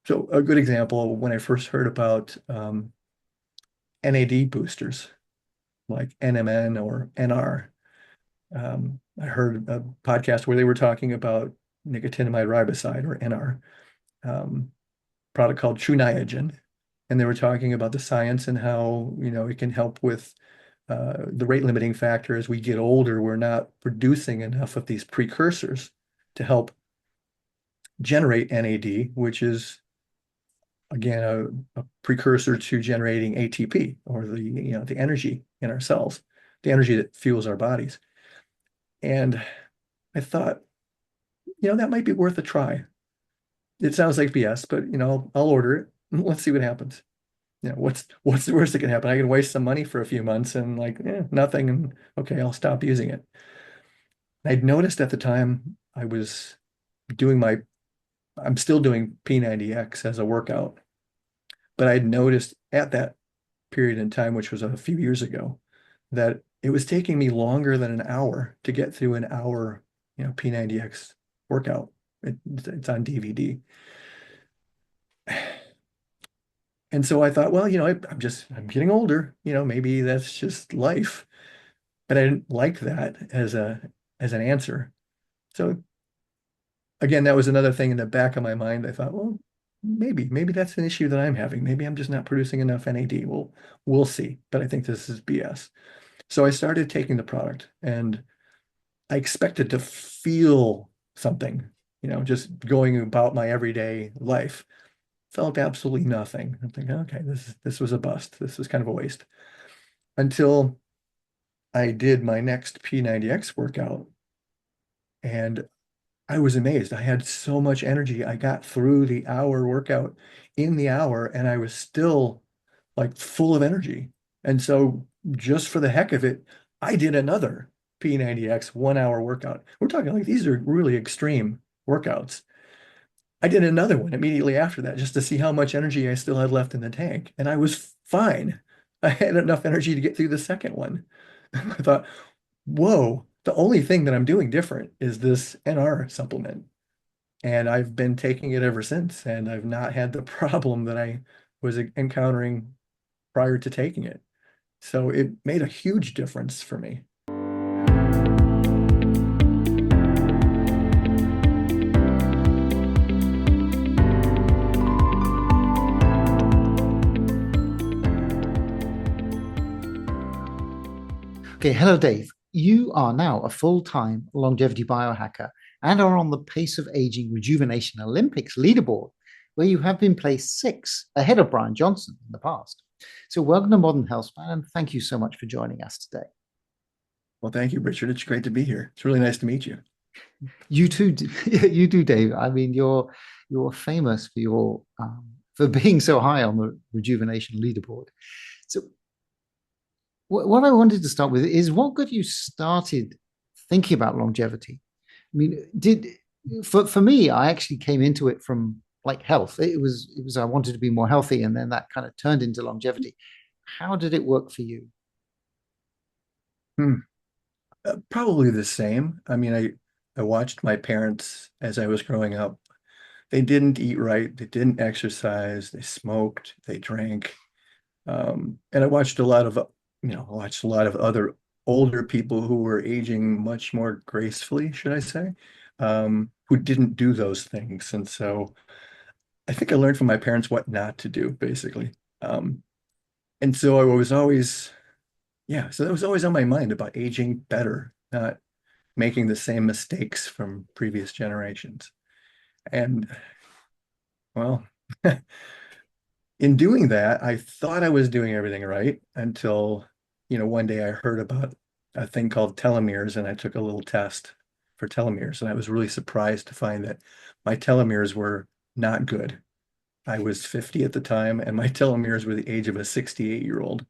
So a good example, when I first heard about NAD boosters, like NMN or NR, I heard a podcast where they were talking about nicotinamide riboside or NR, product called True. And they were talking about the science and how, it can help with the rate limiting factor. As we get older, we're not producing enough of these precursors to help generate NAD, which is again a precursor to generating ATP, or the energy in our cells, the energy that fuels our bodies. And I thought, that might be worth a try. It sounds like BS, but I'll order it. Let's see what happens. What's the worst that can happen? I can waste some money for a few months and nothing, and okay, I'll stop using it. I'd noticed at the time I was doing I'm still doing P90X as a workout, but I'd noticed at that period in time, which was a few years ago, that it was taking me longer than an hour to get through an hour, P90X workout. It's on DVD. And so I thought, well, I'm getting older, maybe that's just life. But I didn't like that as an answer. So again, that was another thing in the back of my mind. I thought, well, maybe that's an issue that I'm having. Maybe I'm just not producing enough NAD. We'll see. But I think this is BS. So I started taking the product, and I expected to feel something, just going about my everyday life. Felt absolutely nothing. I'm thinking, okay, this was a bust. This was kind of a waste. Until I did my next P90X workout, and I was amazed. I had so much energy. I got through the hour workout in the hour, and I was still like full of energy. And so just for the heck of it, I did another P90X 1 hour workout. We're talking like these are really extreme workouts. I did another one immediately after that just to see how much energy I still had left in the tank. And I was fine. I had enough energy to get through the second one. I thought, whoa, the only thing that I'm doing different is this NR supplement. And I've been taking it ever since. And I've not had the problem that I was encountering prior to taking it. So it made a huge difference for me. Okay, hello, Dave. You are now a full-time longevity biohacker and are on the Pace of Aging Rejuvenation Olympics leaderboard, where you have been placed 6th ahead of Brian Johnson in the past. So welcome to Modern Healthspan, and thank you so much for joining us today. Well, thank you, Richard. It's great to be here. It's really nice to meet you. You too, you do, Dave. I mean, you're famous for being so high on the rejuvenation leaderboard. So what I wanted to start with is what got you started thinking about longevity? I mean, for me, I actually came into it from like health. It was I wanted to be more healthy, and then that kind of turned into longevity. How did it work for you? Hmm. Probably the same. I mean, I watched my parents as I was growing up. They didn't eat right. They didn't exercise. They smoked. They drank. And I watched a lot of other older people who were aging much more gracefully, should I say, who didn't do those things. And so I think I learned from my parents what not to do, basically. Um, and so I was always, yeah, so that was always on my mind about aging better, not making the same mistakes from previous generations. And well, in doing that, I thought I was doing everything right until, one day I heard about a thing called telomeres, and I took a little test for telomeres, and I was really surprised to find that my telomeres were not good. I was 50 at the time, and my telomeres were the age of a 68-year-old.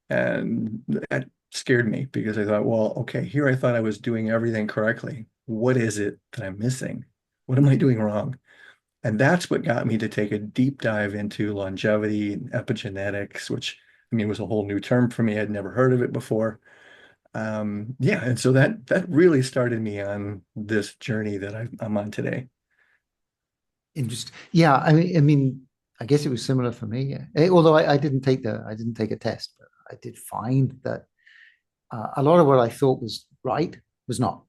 And that scared me because I thought, well, okay, here I thought I was doing everything correctly. What is it that I'm missing? What am I doing wrong? And that's what got me to take a deep dive into longevity and epigenetics, which I mean was a whole new term for me. I'd never heard of it before. Yeah, and so that really started me on this journey that I'm on today. Interesting. Yeah, I guess it was similar for me. Yeah. Although I didn't take I didn't take a test, but I did find that a lot of what I thought was right was not.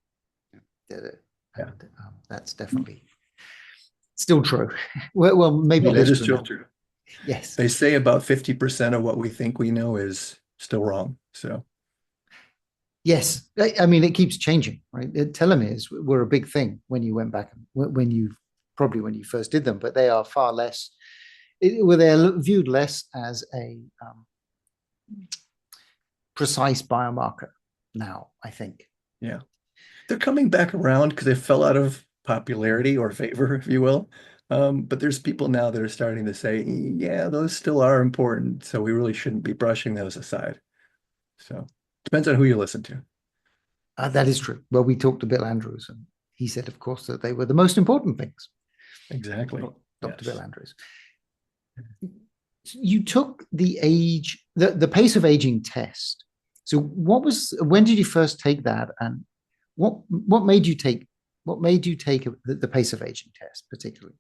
Yeah. And that's definitely still true. Well, maybe No, it less is true still now. true. Yes. They say about 50% of what we think we know is still wrong. So Yes. I mean, it keeps changing, right? Telomeres were a big thing when you went back, when you probably when you first did them, but they are far less, well, they're viewed less as a precise biomarker now, I think. yeah, they're coming back around because they fell out of popularity or favor, if you will. But there's people now that are starting to say, yeah, those still are important. So we really shouldn't be brushing those aside. So depends on who you listen to. That is true. Well, we talked to Bill Andrews, and he said, of course, that they were the most important things. Exactly. Dr. Bill Yes. Andrews. You took the pace of aging test. So when did you first take that, and what made you take the pace of aging test particularly?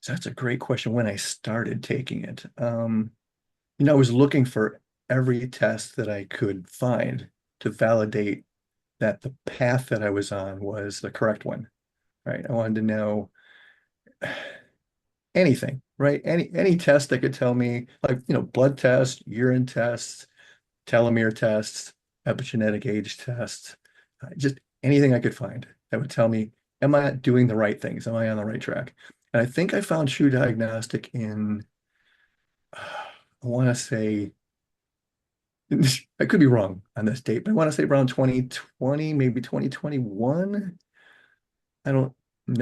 So that's a great question when I started taking it. I was looking for every test that I could find to validate that the path that I was on was the correct one, right? I wanted to know anything, right? Any test that could tell me, like, blood tests, urine tests, telomere tests, epigenetic age tests, just anything I could find that would tell me, am I doing the right things? Am I on the right track? And I think I found True Diagnostic in, I want to say, I could be wrong on this date, but I want to say around 2020, maybe 2021. I don't,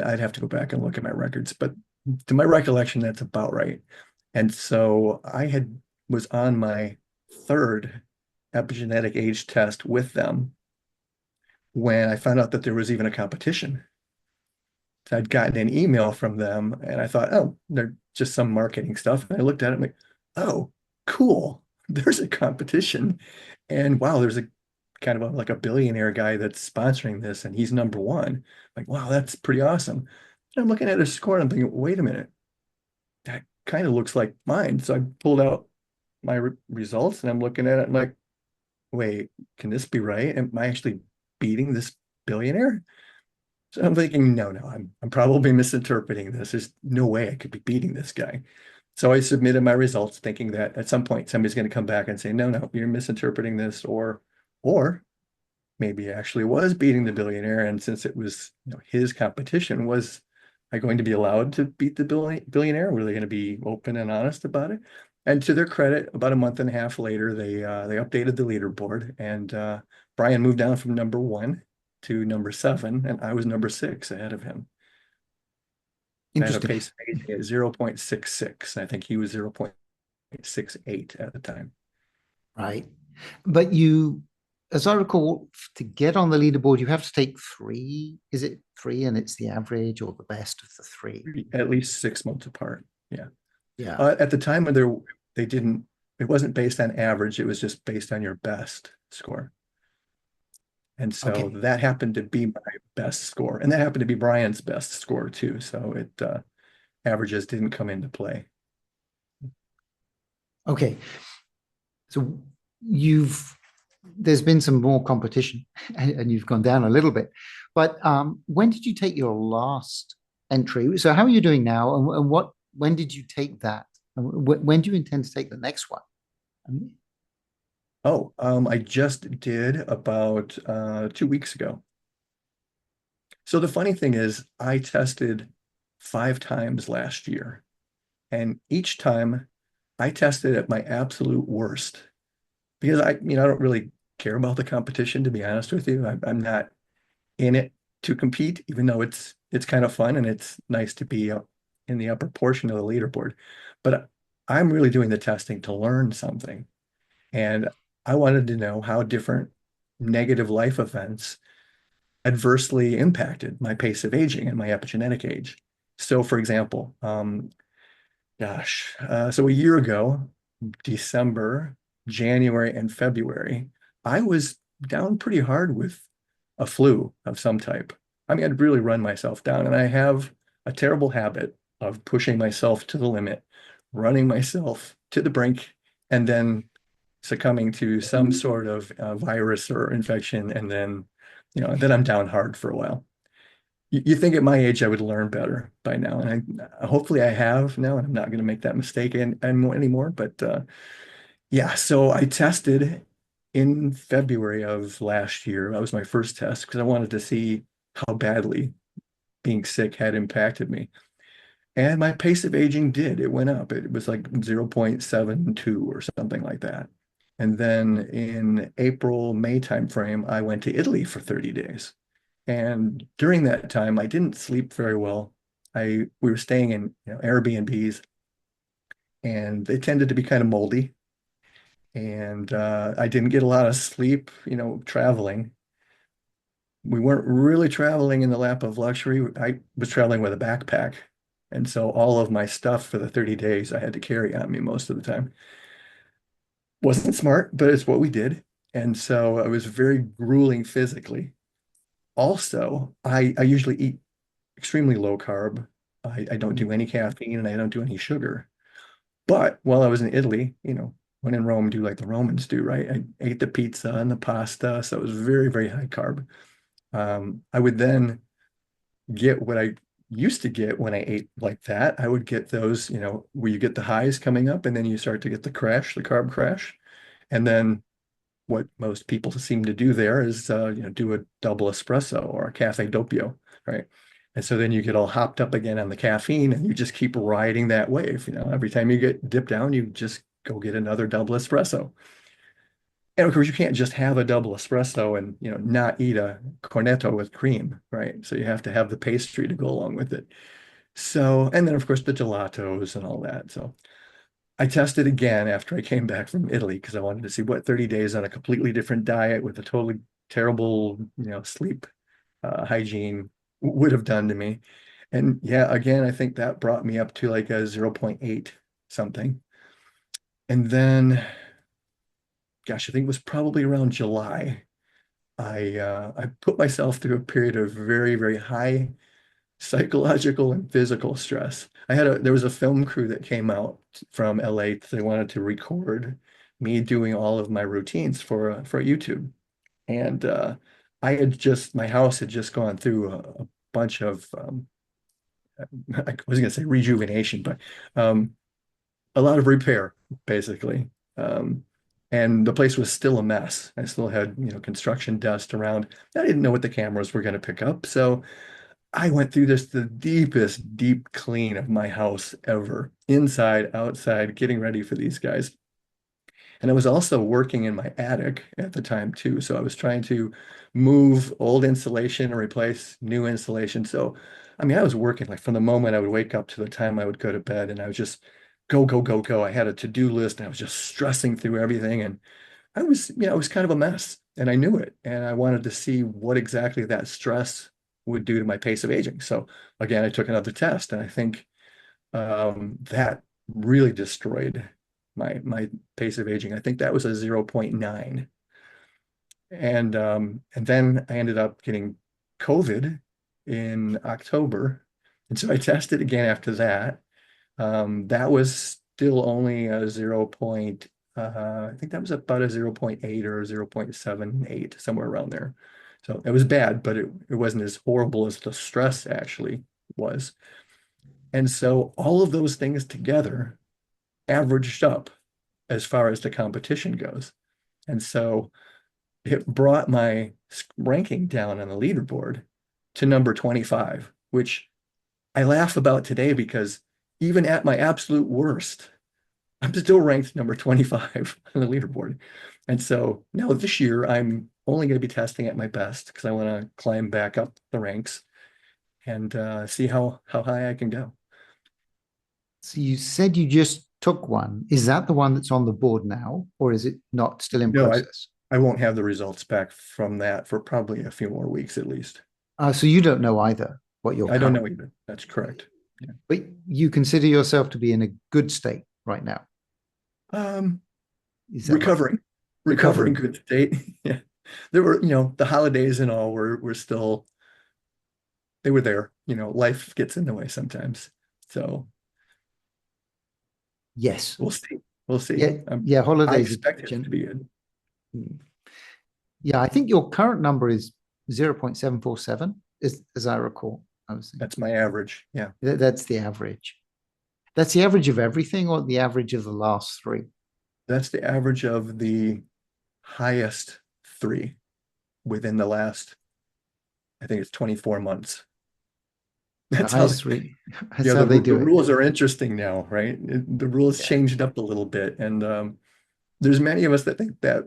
I'd have to go back and look at my records, but to my recollection, that's about right. And so was on my third epigenetic age test with them when I found out that there was even a competition. So I'd gotten an email from them and I thought, oh, they're just some marketing stuff. And I looked at it and I'm like, oh, cool. There's a competition. And wow, there's a kind of like a billionaire guy that's sponsoring this and he's number one. Like, wow, that's pretty awesome. And I'm looking at his score and I'm thinking, wait a minute, that kind of looks like mine. So I pulled out my results and I'm looking at it. I'm like, wait, can this be right? Am I actually beating this billionaire? So I'm thinking, no, I'm probably misinterpreting this. There's no way I could be beating this guy. So I submitted my results thinking that at some point somebody's going to come back and say, no, you're misinterpreting this, or maybe actually was beating the billionaire. And since it was, his competition, was I going to be allowed to beat the billionaire? Were they going to be open and honest about it? And to their credit, about a month and a half later, they updated the leaderboard, and Brian moved down from number one to number seven, and I was number six ahead of him. I had a Interesting. pace at 0.66. I think he was 0.68 at the time. Right. But as I recall, to get on the leaderboard, you have to take three. Is it three and it's the average or the best of the three? At least 6 months apart. Yeah. Yeah. At the time when they didn't, it wasn't based on average, it was just based on your best score. And so Okay. that happened to be my best score. And that happened to be Brian's best score too. So averages didn't come into play. Okay. So there's been some more competition and you've gone down a little bit. But when did you take your last entry? So how are you doing now? And when did you take that? And when do you intend to take the next one? Oh, I just did about 2 weeks ago. So the funny thing is, I tested 5 times last year, and each time I tested at my absolute worst because I don't really care about the competition, to be honest with you. I'm not in it to compete, even though it's kind of fun and it's nice to be up in the upper portion of the leaderboard. But I'm really doing the testing to learn something. And I wanted to know how different negative life events adversely impacted my pace of aging and my epigenetic age. So, for example, so a year ago, December, January, and February, I was down pretty hard with a flu of some type. I mean, I'd really run myself down, and a terrible habit of pushing myself to the limit, running myself to the brink, and then succumbing to some sort of virus or infection, and then, then I'm down hard for a while. You think at my age I would learn better by now, and hopefully I have now, and I'm not going to make that mistake anymore. But yeah, so I tested in February of last year. That was my first test because I wanted to see how badly being sick had impacted me. And my pace of aging did. It went up. It was like 0.72 or something like that. And then in April, May timeframe, I went to Italy for 30 days. And during that time, I didn't sleep very well. We were staying in, Airbnbs, and they tended to be kind of moldy. And I didn't get a lot of sleep, traveling. We weren't really traveling in the lap of luxury. I was traveling with a backpack. And so all of my stuff for the 30 days I had to carry on me most of the time. Wasn't smart, but it's what we did. And so it was very grueling physically. Also, I usually eat extremely low carb. I don't do any caffeine and I don't do any sugar. But while I was in Italy, when in Rome, do like the Romans do, right? I ate the pizza and the pasta. So it was very, very high carb. I would then get what I used to get when I ate like that. I would get those, where you get the highs coming up and then you start to get the crash, the carb crash. And then what most people seem to do there is, do a double espresso or a cafe doppio, right? And so then you get all hopped up again on the caffeine and you just keep riding that wave. Every time you get dipped down, you just go get another double espresso. And of course, you can't just have a double espresso and, not eat a cornetto with cream, right? So you have to have the pastry to go along with it. So, and then of course the gelatos and all that. So I tested again after I came back from Italy because I wanted to see what 30 days on a completely different diet with a totally terrible, sleep hygiene would have done to me. And yeah, again, I think that brought me up to like a zero point 0.8 something. And then, gosh, I think it was probably around July. I put myself through a period of very, very high psychological and physical stress. There was a film crew that came out from LA. They wanted to record me doing all of my routines for YouTube. And my house had just gone through a bunch of, I was going to say rejuvenation, but a lot of repair, basically. Um, and the place was still a mess. I still had, construction dust around. I didn't know what the cameras were going to pick up. So I went through the deepest deep clean of my house ever, inside, outside, getting ready for these guys. And I was also working in my attic at the time too. So I was trying to move old insulation and replace new insulation. So, I mean, I was working like from the moment I would wake up to the time I would go to bed, and I was just go, go, go, go. I had a to-do list and I was just stressing through everything. And I was kind of a mess and I knew it. And I wanted to see what exactly that stress would do to my pace of aging. So again, I took another test, and I think that really destroyed my pace of aging. I think that was a zero point 0.9. And then I ended up getting COVID in October. And so I tested again after that. That was still only a I think that was about a zero point 0.8 or 0.78, somewhere around there. So it was bad, but it wasn't as horrible as the stress actually was. And so all of those things together averaged up as far as the competition goes. And so it brought my ranking down on the leaderboard to number 25, which I laugh about today because even at my absolute worst, I'm still ranked number 25 on the leaderboard. And so now this year, I'm only going to be testing at my best because I want to climb back up the ranks and see how high I can go. So you said you just took one. Is that the one that's on the board now, or is it not still in No, process? I won't have the results back from that for probably a few more weeks at least. So you don't know either what your I don't current, know either. That's correct. Yeah. but you consider yourself to be in a good state right now. Um, Is that right? recovering, recovering Recovering. good state. Yeah. There were, the holidays and all were still, they were there. life gets in the way sometimes. So Yes. we'll see. We'll see. Yeah. Yeah. I Holidays are expect it to be good. Yeah, I think your current number is 0.747, as I recall. I was thinking. That's my average. Yeah. That's the average. That's the average of everything or the average of the last three? That's the average of the highest three within the last, I think it's 24 months. The That's how, highest three. That's yeah, how they the do it. rules are interesting now, right? The rules Yeah. changed up a little bit. And there's many of us that think that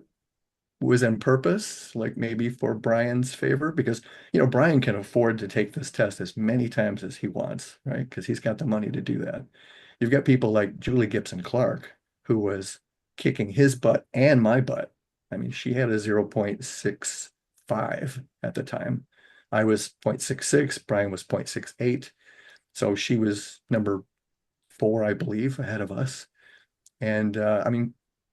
was on purpose, like maybe for Brian's favor, because, Brian can afford to take this test as many times as he wants, right? Because he's got the money to do that. You've got people like Julie Gibson Clark, who was kicking his butt and my butt. I mean, she had a 0.65 at the time. I was 0.66, Brian was 0.68. So she was number 4, I believe, ahead of us. And I mean,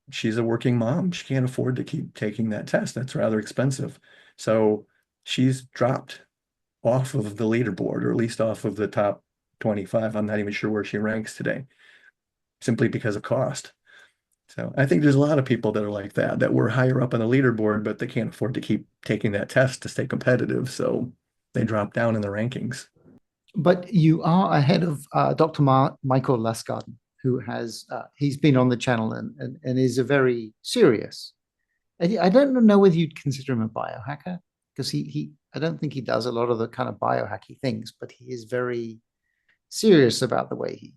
she's a working mom. She can't afford to keep taking that test. That's rather expensive. So she's dropped off of the leaderboard, or at least off of the top 25. I'm not even sure where she ranks today, simply because of cost. So I think there's a lot of people that are like that were higher up on the leaderboard, but they can't afford to keep taking that test to stay competitive. So they drop down in the rankings. But you are ahead of Dr. Michael Lasgarden, who he's been on the channel and is a very serious. I don't know whether you'd consider him a biohacker because I don't think he does a lot of the kind of biohacky things, but he is very serious about the way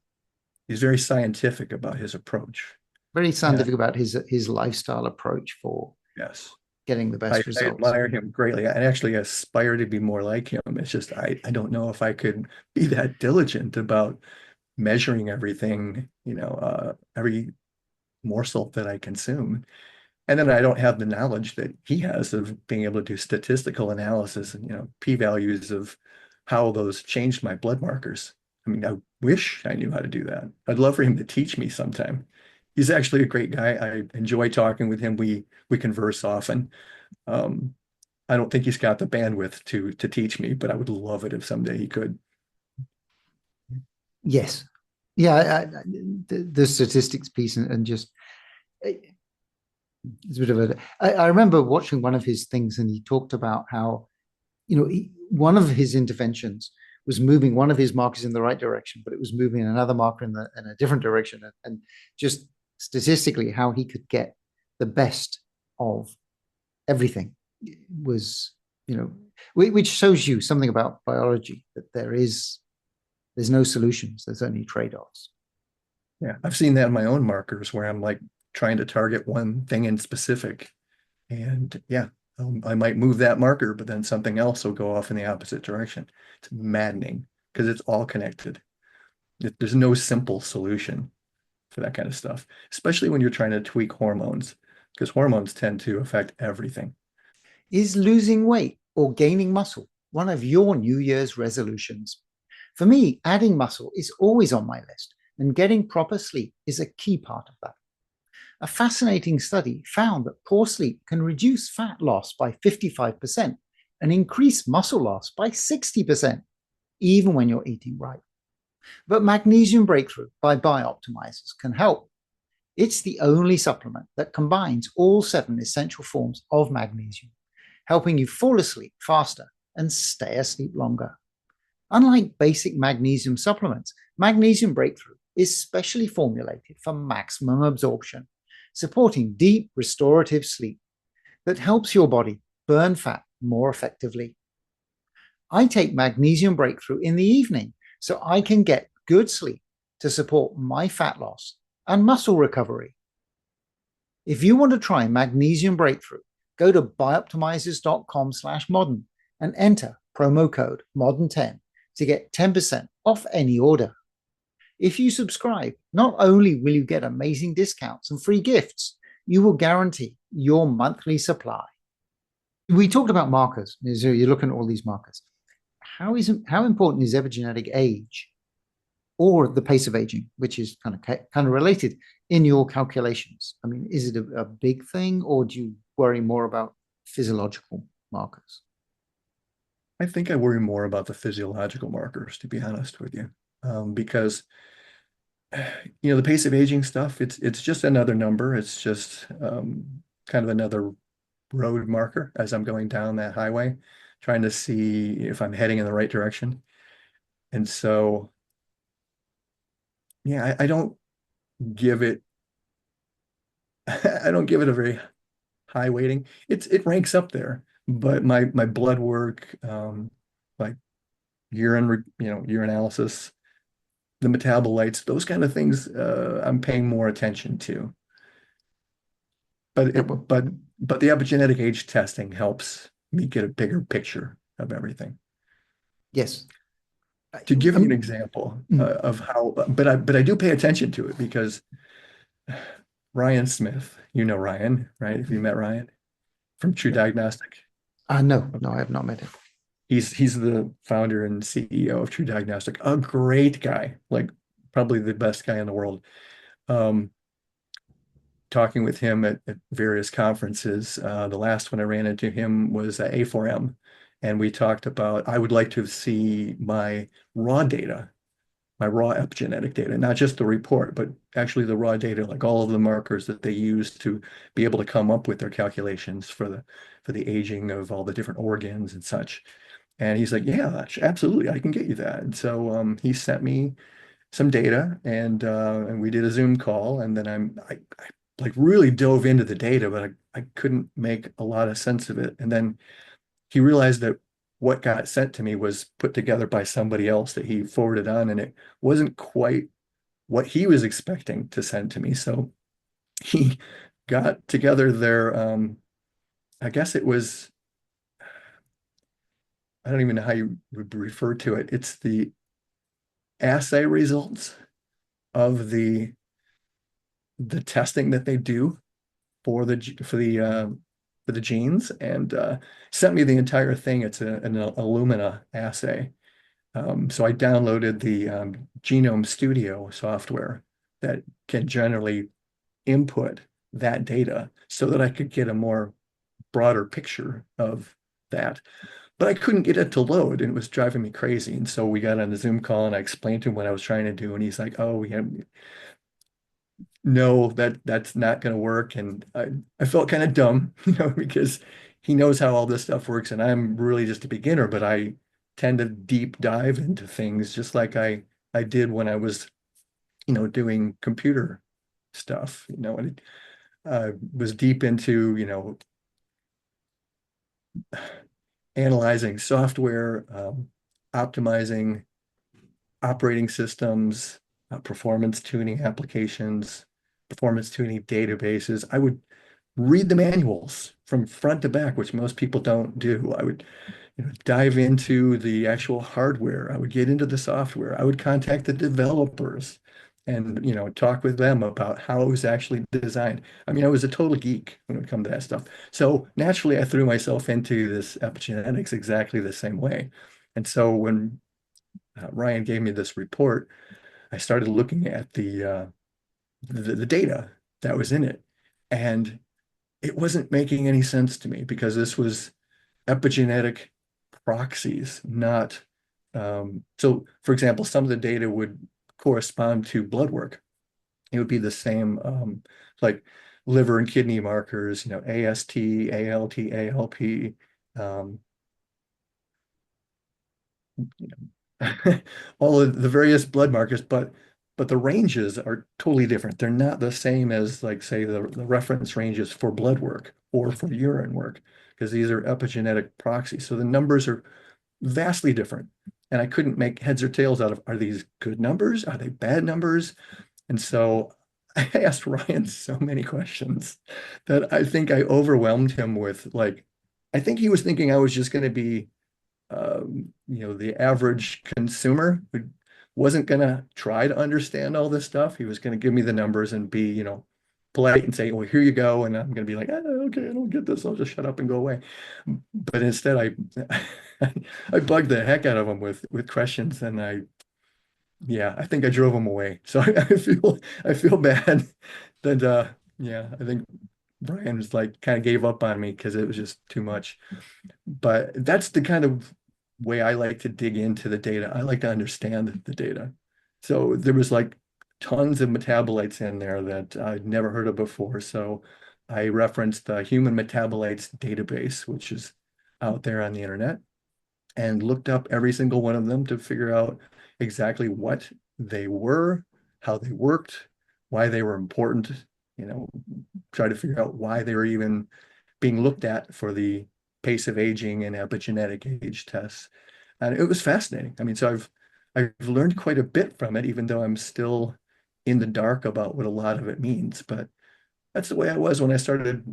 He's very scientific about his approach. very And scientific about his lifestyle approach for yes, getting the I, best I results. admire him greatly. I actually aspire to be more like him. It's just I don't know if I could be that diligent about measuring everything, every morsel that I consume. And then I don't have the knowledge that he has of being able to do statistical analysis and, p-values of how those changed my blood markers. I mean, I wish I knew how to do that. I'd love for him to teach me sometime. He's actually a great guy. I enjoy talking with him. We converse often. Um, I don't think he's got the bandwidth to teach me, but I would love it if someday he could. Yes, yeah, the statistics piece and just it's a bit of a. I remember watching one of his things, and he talked about how one of his interventions was moving one of his markers in the right direction, but it was moving another marker in a different direction, and just statistically how he could get the best of everything was which shows you something about biology that there's no solutions, there's only trade-offs. Yeah, I've seen that in my own markers where I'm like trying to target one thing in specific. And yeah, I might move that marker, but then something else will go off in the opposite direction. It's maddening because it's all connected. There's no simple solution for that kind of stuff, especially when you're trying to tweak hormones, because hormones tend to affect everything. Is losing weight or gaining muscle one of your New Year's resolutions? For me, adding muscle is always on my list, and getting proper sleep is a key part of that. A fascinating study found that poor sleep can reduce fat loss by 55% and increase muscle loss by 60%, even when you're eating right. But Magnesium Breakthrough by BiOptimizers can help. It's the only supplement that combines all 7 essential forms of magnesium, helping you fall asleep faster and stay asleep longer. Unlike basic magnesium supplements, Magnesium Breakthrough is specially formulated for maximum absorption, supporting deep restorative sleep that helps your body burn fat more effectively. I take Magnesium Breakthrough in the evening so I can get good sleep to support my fat loss and muscle recovery. If you want to try Magnesium Breakthrough, go to bioptimizers.com/modern and enter promo code MODERN10 to get 10% off any order. If you subscribe, not only will you get amazing discounts and free gifts, you will guarantee your monthly supply. We talked about markers. So you're looking at all these markers. How important is epigenetic age or the pace of aging, which is kind of related in your calculations? I mean, is it a big thing, or do you worry more about physiological markers? I think I worry more about the physiological markers, to be honest with you, because the pace of aging stuff, it's just another number. It's just kind of another road marker as I'm going down that highway, trying to see if I'm heading in the right direction. And so, yeah, I don't give it, I don't give it a very high weighting. It ranks up there, but my blood work, like urinalysis, the metabolites, those kind of things, I'm paying more attention to. But Yeah, well, but the epigenetic age testing helps me get a bigger picture of everything. yes. To give you an Um, example mm, of how, but I do pay attention to it because Ryan Smith, you know Ryan, right? If you mm. met Ryan from True Diagnostic, No, okay. no, I have not met him. He's the founder and CEO of True Diagnostic, a great guy, like probably the best guy in the world. Um, Talking with him at various conferences. The last one I ran into him was at A4M, and we talked about I would like to see my raw data, my raw epigenetic data, not just the report, but actually the raw data, like all of the markers that they use to be able to come up with their calculations for the aging of all the different organs and such. And he's like, yeah, absolutely, I can get you that. And so he sent me some data and we did a Zoom call and then I like really dove into the data, but I couldn't make a lot of sense of it. And then he realized that what got sent to me was put together by somebody else that he forwarded on, and it wasn't quite what he was expecting to send to me. So he got together their I guess it was, I don't even know how you would refer to it. It's the assay results of the testing that they do for for the genes and sent me the entire thing. It's an Illumina assay. So I downloaded the Genome Studio software that can generally input that data so that I could get a more broader picture of that. But I couldn't get it to load and it was driving me crazy. And so we got on a Zoom call and I explained to him what I was trying to do. And he's like, oh, yeah, no, that's not going to work. And I felt kind of dumb, because he knows how all this stuff works. And I'm really just a beginner, but I tend to deep dive into things just like I did when I was, doing computer stuff, and was deep into, analyzing software, optimizing operating systems, performance tuning applications, performance tuning databases. I would read the manuals from front to back, which most people don't do. I would, dive into the actual hardware. I would get into the software. I would contact the developers and, talk with them about how it was actually designed. I mean, I was a total geek when it come to that stuff. So naturally, I threw myself into this epigenetics exactly the same way. And so when Ryan gave me this report, I started looking at the data that was in it, and it wasn't making any sense to me because this was epigenetic proxies, not so for example, some of the data would correspond to blood work. It would be the same like liver and kidney markers, AST, ALT, ALP, um, all of the various blood markers, but the ranges are totally different. They're not the same as like say the reference ranges for blood work or for urine work because these are epigenetic proxies. So the numbers are vastly different. And I couldn't make heads or tails out of are these good numbers? Are they bad numbers? And so I asked Ryan so many questions that I think I overwhelmed him with like, I think he was thinking I was just going to be the average consumer who wasn't going to try to understand all this stuff. He was going to give me the numbers and be, polite and say, well, here you go. And I'm going to be like, okay, I don't get this. I'll just shut up and go away. But instead, I bugged the heck out of him with questions and yeah, I think I drove him away. So I feel bad that, yeah, I think Brian was like kind of gave up on me because it was just too much. But that's the kind of way I like to dig into the data. I like to understand the data. So there was like tons of metabolites in there that I'd never heard of before. So I referenced the Human Metabolites database, which is out there on the internet, and looked up every single one of them to figure out exactly what they were, how they worked, why they were important, you know, try to figure out why they were even being looked at for the pace of aging and epigenetic age tests. And it was fascinating. I mean, so I've learned quite a bit from it, even though I'm still in the dark about what a lot of it means. But that's the way I was when I started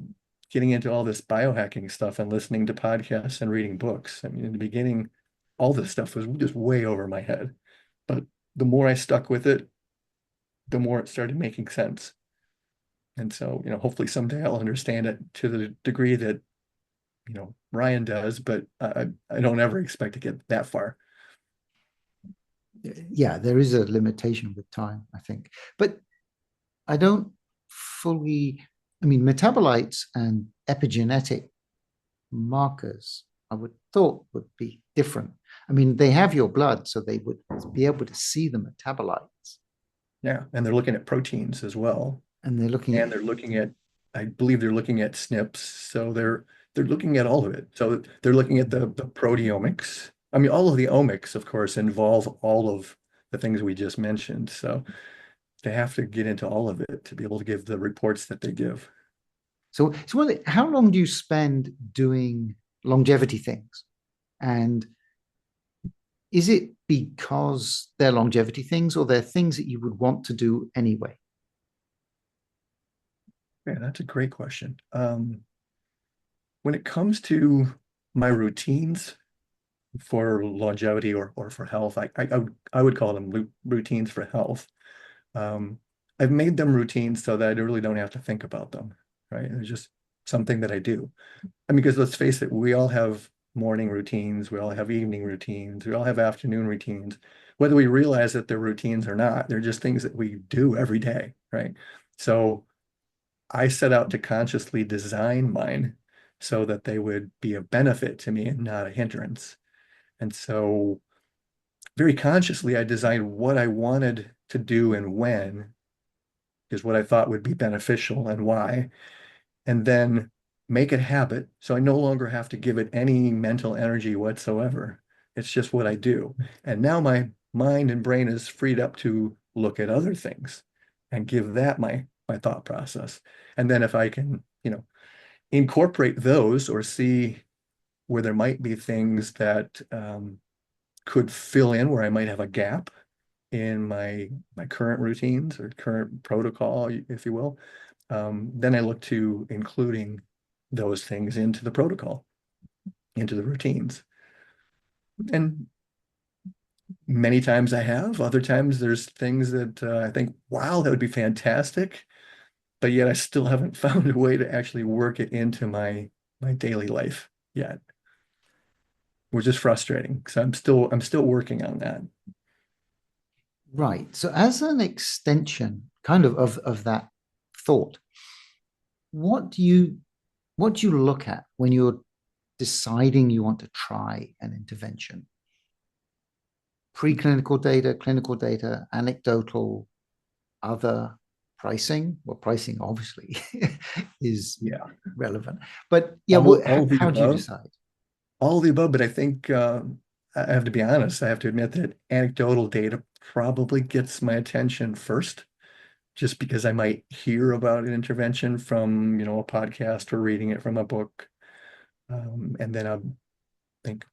getting into all this biohacking stuff and listening to podcasts and reading books. I mean, in the beginning, all this stuff was just way over my head. But the more I stuck with it, the more it started making sense. And so, hopefully someday I'll understand it to the degree that, Ryan does, but I don't ever expect to get that far. Yeah, there is a limitation with time, I think. But I don't fully, I mean, metabolites and epigenetic markers, I would thought would be different. I mean, they have your blood, so they would be able to see the metabolites. Yeah. And they're looking at proteins as well. And they're looking And at, they're looking at, I believe they're looking at SNPs. So they're looking at all of it. So they're looking at the proteomics. I mean, all of the omics, of course, involve all of the things we just mentioned. So they have to get into all of it to be able to give the reports that they give. how long do you spend doing longevity things? And is it because they're longevity things or they're things that you would want to do anyway? Yeah, that's a great question. When it comes to my routines for longevity or for health, I would call them routines for health. Um, I've made them routines so that I really don't have to think about them, right? It's just something that I do. I mean, because let's face it, we all have morning routines, we all have evening routines, we all have afternoon routines. Whether we realize that they're routines or not, they're just things that we do every day, right? So I set out to consciously design mine so that they would be a benefit to me and not a hindrance. And so very consciously, I designed what I wanted to do and when, is what I thought would be beneficial and why, and then make it habit. So I no longer have to give it any mental energy whatsoever. It's just what I do. And now my mind and brain is freed up to look at other things and give that my thought process. And then if I can, incorporate those or see where there might be things that could fill in where I might have a gap in my current routines or current protocol, if you will, then I look to including those things into the protocol, into the routines. And many times I have, other times there's things that I think, wow, that would be fantastic, but yet I still haven't found a way to actually work it into my daily life yet, which is frustrating. So I'm still working on that. Right. So as an extension kind of that thought, what do you what do you look at when you're deciding you want to try an intervention? Preclinical data, clinical data, anecdotal, other pricing? Well, pricing obviously is Yeah. relevant. But yeah, All of the how do you above, decide? all of the above, but I think I have to be honest, I have to admit that anecdotal data probably gets my attention first, just because I might hear about an intervention from, a podcast or reading it from a book. And then I'll think,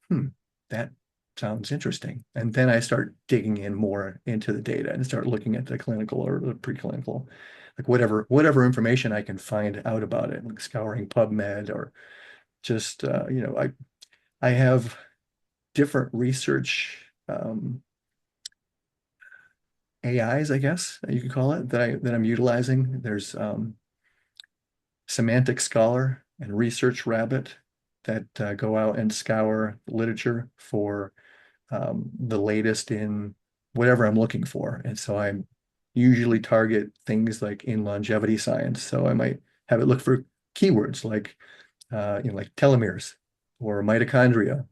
that sounds interesting. And then I start digging in more into the data and start looking at the clinical or the preclinical, like whatever information I can find out about it, like scouring PubMed or just I have different research AIs, I guess you could call it, that I'm utilizing. There's Semantic Scholar and Research Rabbit that go out and scour literature for the latest in whatever I'm looking for. And so I usually target things like in longevity science. So I might have it look for keywords like like telomeres or mitochondria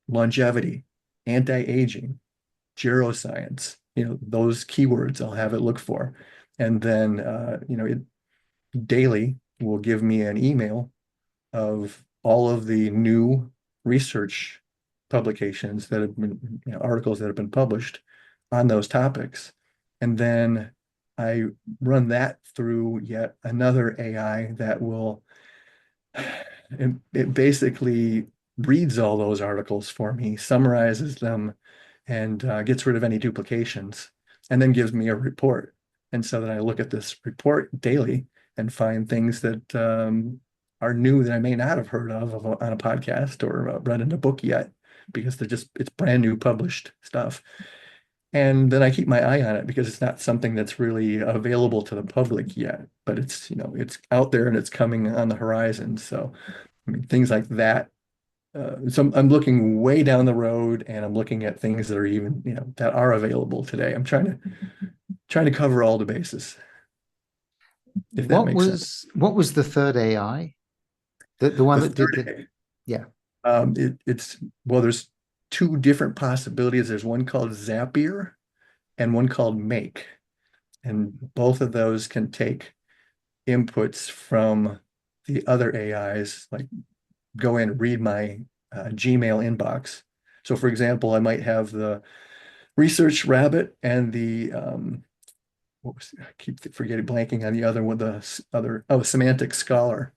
longevity, anti-aging, geroscience, those keywords I'll have it look for. And then, it daily will give me an email of all of the new research publications that have been, articles that have been published on those topics. And then I run that through yet another AI that will, it basically reads all those articles for me, summarizes them, and gets rid of any duplications, and then gives me a report. And so then I look at this report daily and find things that are new that I may not have heard of on a podcast or read in a book yet, because it's brand new published stuff. And then I keep my eye on it because it's not something that's really available to the public yet, but it's out there and it's coming on the horizon. So, I mean, things like that. So I'm looking way down the road, and I'm looking at things that are even, that are available today. I'm trying to cover all the bases, if that makes sense. What was the third AI? The one The that did third the A, yeah. it's well, there's two different possibilities. There's one called Zapier and one called Make, and both of those can take inputs from the other AIs, like go in, read my Gmail inbox. So, for example, I might have the Research Rabbit and the I keep forgetting, blanking on the other one, Semantic Scholar.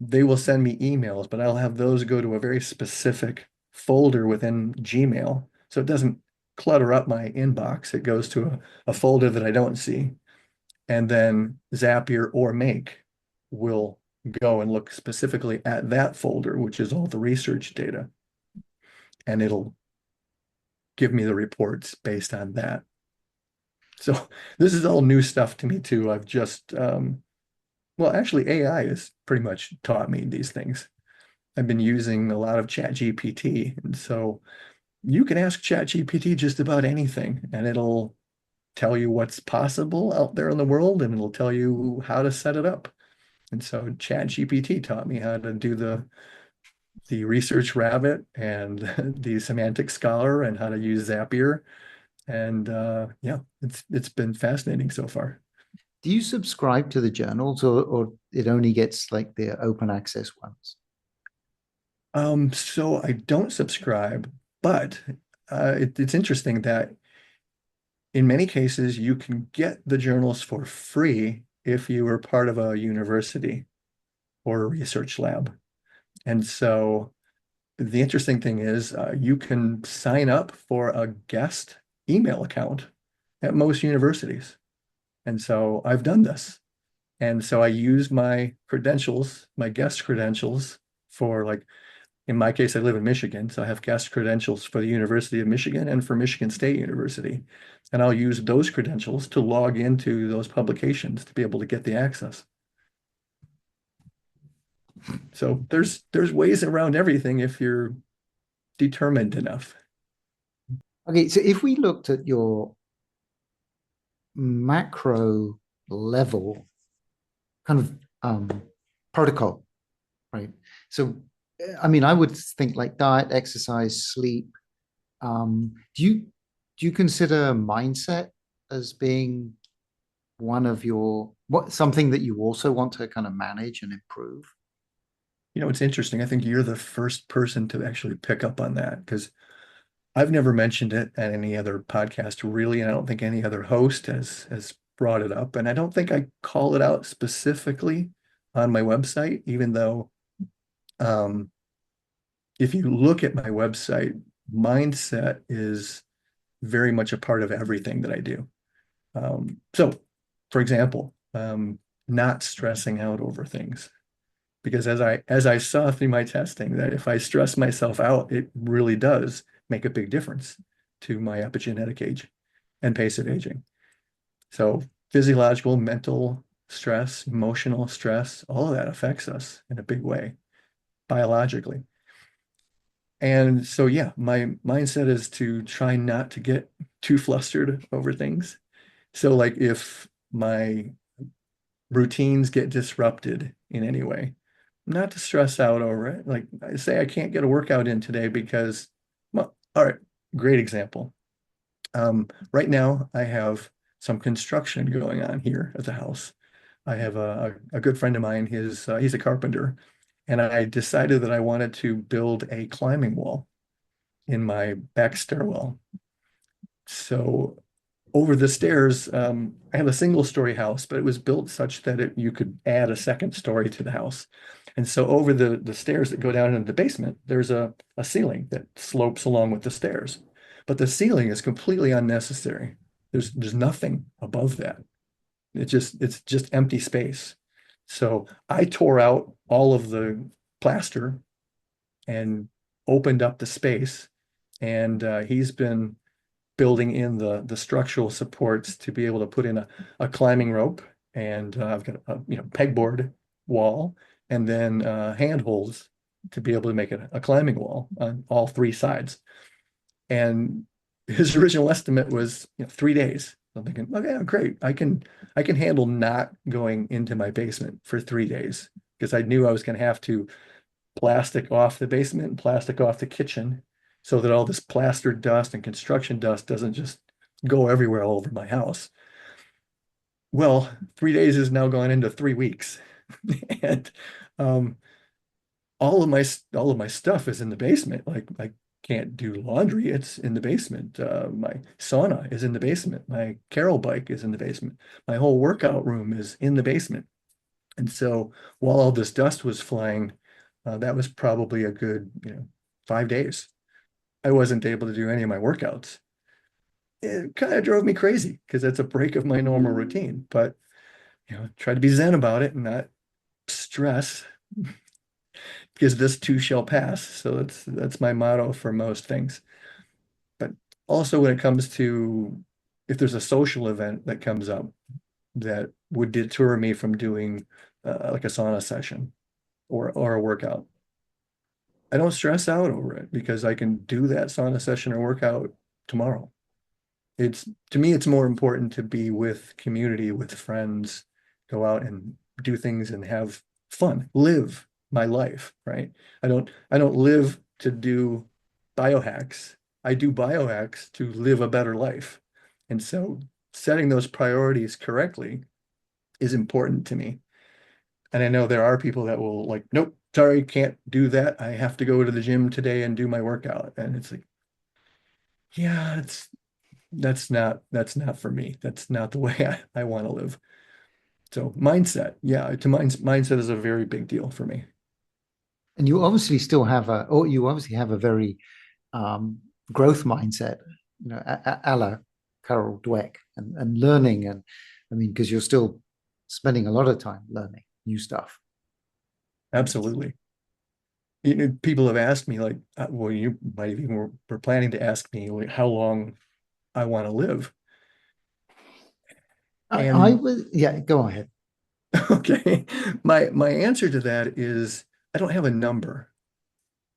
They will send me emails, but I'll have those go to a very specific folder within Gmail, so it doesn't clutter up my inbox. It goes to a folder that I don't see, and then Zapier or Make will go and look specifically at that folder, which is all the research data, and it'll give me the reports based on that. So this is all new stuff to me too. I've just, well, actually, AI has pretty much taught me these things. I've been using a lot of ChatGPT, and so you can ask ChatGPT just about anything, and it'll tell you what's possible out there in the world, and it'll tell you how to set it up. And so ChatGPT taught me how to do the Research Rabbit and the Semantic Scholar, and how to use Zapier. And yeah, it's been fascinating so far. Do you subscribe to the journals, or it only gets like the open access ones? So I don't subscribe, but it's interesting that in many cases you can get the journals for free if you were part of a university or a research lab. And so the interesting thing is you can sign up for a guest email account at most universities. And so I've done this. And so I use my credentials, my guest credentials for, like, in my case, I live in Michigan, so I have guest credentials for the University of Michigan and for Michigan State University. And I'll use those credentials to log into those publications to be able to get the access. So there's ways around everything if you're determined enough. Okay, so if we looked at your macro level kind of protocol, right? So, I mean, I would think like diet, exercise, sleep. Do you consider mindset as being one of your something that you also want to kind of manage and improve? It's interesting. I think you're the first person to actually pick up on that, because I've never mentioned it at any other podcast really, and I don't think any other host has brought it up. And I don't think I call it out specifically on my website, even though um, if you look at my website, mindset is very much a part of everything that I do. So, for example, not stressing out over things, because as I saw through my testing, that if I stress myself out, it really does make a big difference to my epigenetic age and pace of aging. So physiological, mental stress, emotional stress, all of that affects us in a big way biologically. And so, yeah, my mindset is to try not to get too flustered over things. So, like, if my routines get disrupted in any way, not to stress out over it. Like, I say I can't get a workout in today because All right, great example. Right now, I have some construction going on here at the house. I have a good friend of mine. He's a carpenter, and I decided that I wanted to build a climbing wall in my back stairwell. So over the stairs, I have a single story house, but it was built such that you could add a second story to the house. And so over the stairs that go down into the basement, there's a ceiling that slopes along with the stairs. But the ceiling is completely unnecessary. There's nothing above that. It's just empty space. So I tore out all of the plaster and opened up the space. And he's been building in the structural supports to be able to put in a climbing rope, and I've got a pegboard wall, and then handholds to be able to make it a climbing wall on all three sides. And his original estimate was 3 days. I'm thinking, okay, great. I can handle not going into my basement for 3 days because I knew I was going to have to plastic off the basement and plastic off the kitchen so that all this plastered dust and construction dust doesn't just go everywhere all over my house. Well, 3 days is now gone into 3 weeks. And um, all of my stuff is in the basement. Like I can't do laundry, it's in the basement. My sauna is in the basement. My Carol bike is in the basement. My whole workout room is in the basement. And so while all this dust was flying, that was probably a good, 5 days. I wasn't able to do any of my workouts. It kind of drove me crazy because that's a break of my normal routine. But, try to be zen about it and not stress because this too shall pass. So that's my motto for most things. But also when it comes to if there's a social event that comes up that would deter me from doing like a sauna session or a workout, I don't stress out over it because I can do that sauna session or workout tomorrow. It's to me, it's more important to be with community, with friends, go out and do things and have fun, live my life, right? I don't live to do biohacks. I do biohacks to live a better life. And so setting those priorities correctly is important to me. And I know there are people that will like, nope, sorry, can't do that. I have to go to the gym today and do my workout. And it's like, yeah, that's not for me. That's not the way I want to live. So mindset, yeah, mindset is a very big deal for me. And you obviously still have or you obviously have a very um, growth mindset, a la Carol Dweck and learning. And I mean, because you're still spending a lot of time learning new stuff. Absolutely. People have asked me like, well, you might even were planning to ask me like how long I want to live. I And was, yeah, go ahead. okay, my answer to that is I don't have a number.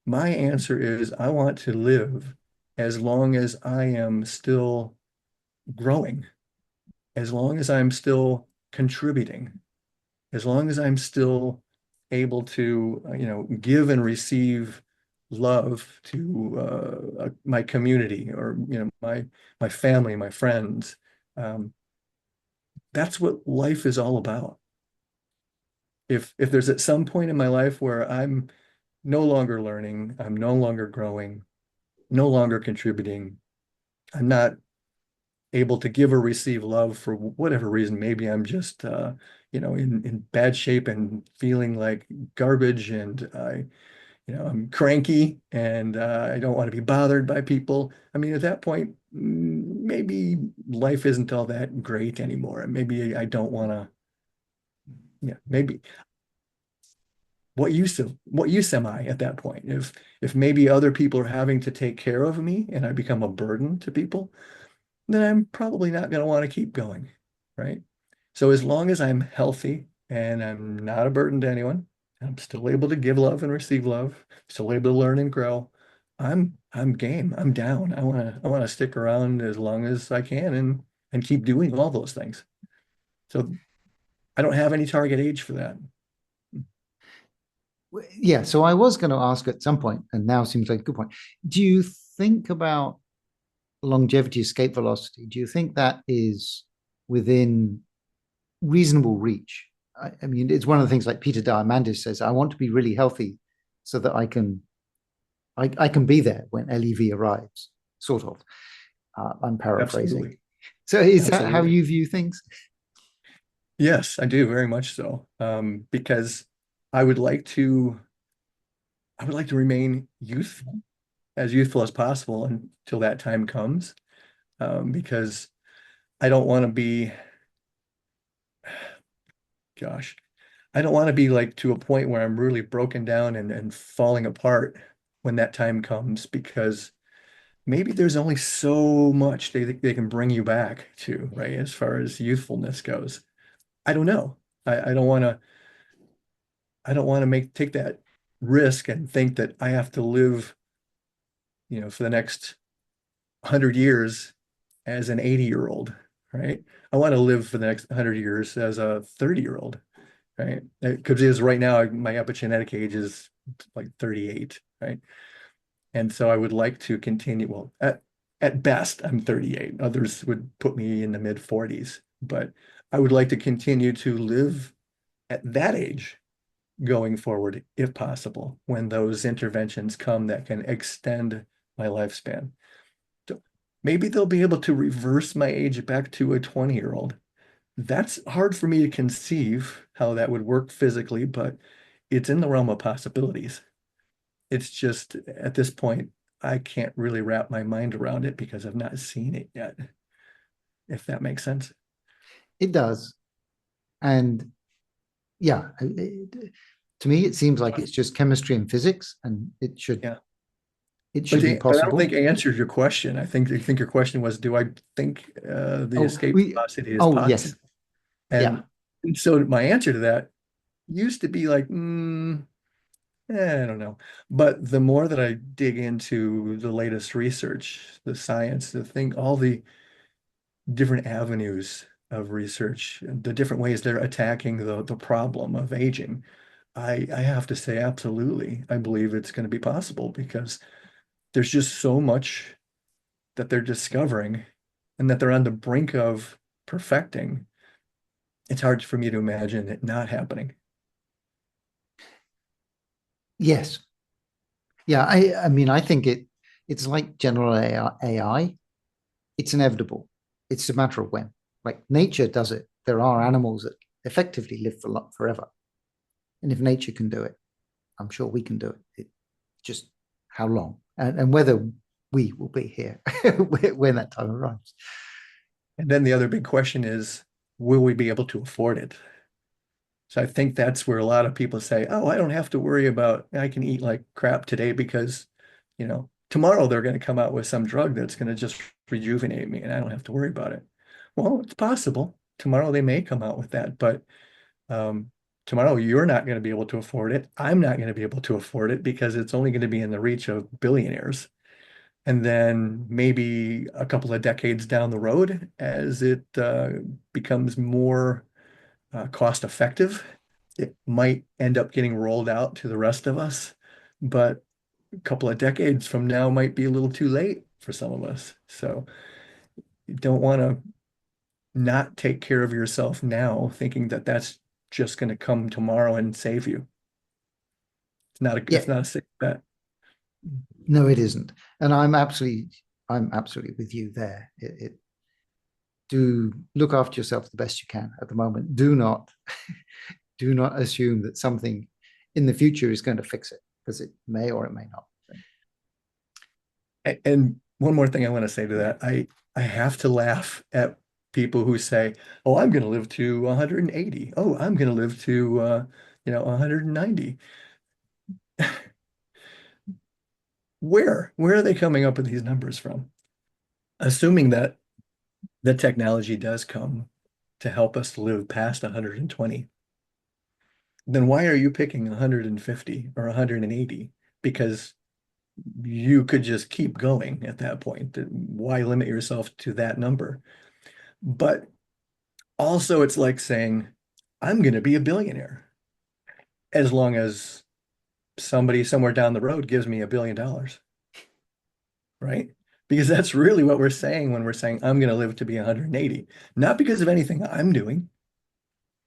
My answer is I want to live as long as I am still growing, as long as I'm still contributing, as long as I'm still able to, give and receive love to my community or, my family, my friends. Um, that's what life is all about. If there's at some point in my life where I'm no longer learning, I'm no longer growing, no longer contributing, I'm not able to give or receive love for whatever reason. Maybe I'm just, in bad shape and feeling like garbage, and I'm cranky and I don't want to be bothered by people. I mean, at that point, maybe life isn't all that great anymore. Maybe I don't want to, yeah, maybe what use am I at that point? If maybe other people are having to take care of me and I become a burden to people, then I'm probably not going to want to keep going, right? So as long as I'm healthy and I'm not a burden to anyone, I'm still able to give love and receive love, still able to learn and grow. I'm game. I'm down. I want to stick around as long as I can and keep doing all those things. So I don't have any target age for that. Yeah, so I was going to ask at some point, and now seems like a good point. Do you think about longevity escape velocity, do you think that is within reasonable reach? I mean, it's one of the things like Peter Diamandis says, I want to be really healthy so that I can be there when LEV arrives, sort of. I'm paraphrasing. Absolutely. So is that how Absolutely. you view things? Yes, I do very much so. Because I would like to I would like to remain youthful as possible until that time comes. Because I don't want to be, gosh, I don't want to be like to a point where I'm really broken down and falling apart when that time comes, because maybe there's only so much they can bring you back to, right? As far as youthfulness goes. I don't know. I don't want to make take that risk and think that I have to live, for the next 100 years as an 80-year-old, right? I want to live for the next 100 years as a 30-year-old, right? Because right now my epigenetic age is like 38, right? And so I would like to continue. Well, at best, I'm 38. Others would put me in the mid 40s, but I would like to continue to live at that age going forward, if possible, when those interventions come that can extend my lifespan. So maybe they'll be able to reverse my age back to a 20-year-old. That's hard for me to conceive how that would work physically, but it's in the realm of possibilities. It's just at this point, I can't really wrap my mind around it because I've not seen it yet, if that makes sense. It does. And yeah, to me, it seems like it's just chemistry and physics, and Yeah. it But should be I don't think possible. I answered your question. I think your question was, do I think the Oh, escape velocity is yes, possible? yeah. And so my answer to that used to be like, I don't know. But the more that I dig into the latest research, the science, the thing, all the different avenues of research, the different ways they're attacking the problem of aging, I have to say, absolutely, I believe it's going to be possible because there's just so much that they're discovering and that they're on the brink of perfecting. It's hard for me to imagine it not happening. Yes. Yeah, I mean, I think it's like general AI. It's inevitable. It's a matter of when. Like nature does it. There are animals that effectively live forever. And if nature can do it, I'm sure we can do it. Just how long and whether we will be here when that time arrives. And then the other big question is, will we be able to afford it? So I think that's where a lot of people say, oh, I don't have to worry about, I can eat like crap today because, tomorrow they're going to come out with some drug that's going to just rejuvenate me and I don't have to worry about it. Well, it's possible. Tomorrow they may come out with that, but tomorrow you're not going to be able to afford it. I'm not going to be able to afford it because it's only going to be in the reach of billionaires. And then maybe a couple of decades down the road, as it becomes more cost effective, it might end up getting rolled out to the rest of us. But a couple of decades from now might be a little too late for some of us. So you don't want to not take care of yourself now, thinking that that's just going to come tomorrow and save you. Yeah, It's not a safe bet. no, it isn't. And I'm absolutely with you there. Do look after yourself the best you can at the moment. Do not assume that something in the future is going to fix it because it may or it may not. And one more thing I want to say to that, I have to laugh at people who say, "Oh, I'm going to live to 180. Oh, I'm going to live to 190." Where are they coming up with these numbers from? Assuming that the technology does come to help us live past 120, then why are you picking 150 or 180? Because you could just keep going at that point. Why limit yourself to that number? But also, it's like saying, I'm going to be a billionaire as long as somebody somewhere down the road gives me $1 billion. right? Because that's really what we're saying when we're saying I'm going to live to be 180, not because of anything I'm doing.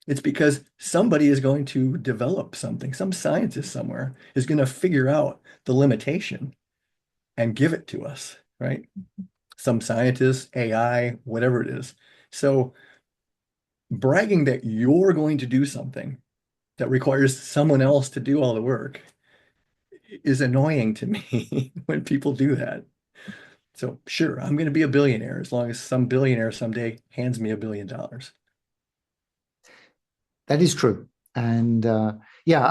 It's because somebody is going to develop something. Some scientist somewhere is going to figure out the limitation and give it to us, right? Some scientist, AI, whatever it is. So bragging that you're going to do something that requires someone else to do all the work is annoying to me when people do that. So sure, I'm going to be a billionaire as long as some billionaire someday hands me $1 billion. That is true. And yeah,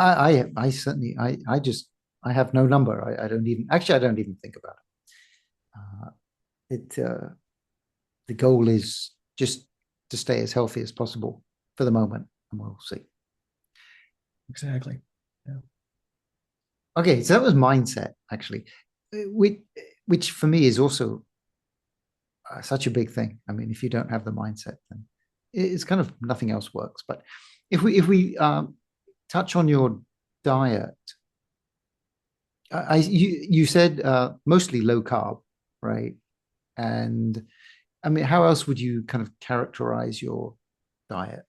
I certainly, I just, I have no number. I don't even, actually, I don't even think about it. The goal is just to stay as healthy as possible for the moment, and we'll see. Exactly. Yeah. Okay, so that was mindset, actually, which, which for me is also such a big thing. I mean, if you don't have the mindset, then it's kind of nothing else works. But if we touch on your diet, you said mostly low carb, right? And I mean, how else would you kind of characterize your diet?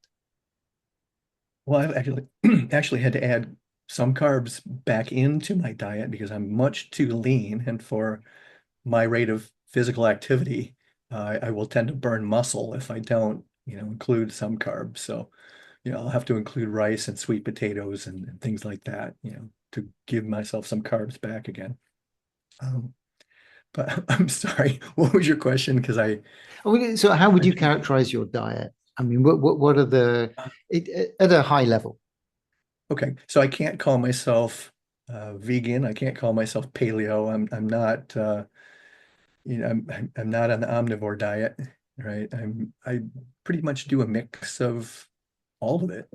Well, I've actually actually had to add some carbs back into my diet because I'm much too lean, and for my rate of physical activity, I will tend to burn muscle if I don't, include some carbs. So, I'll have to include rice and sweet potatoes and things like that, to give myself some carbs back again. Um, but I'm sorry, what was your question? Because So, how would I you jumped. characterize your diet? I mean, what are the at a high level? Okay, so I can't call myself vegan. I can't call myself paleo. I'm not I'm not on the omnivore diet, right? I pretty much do a mix of all of it.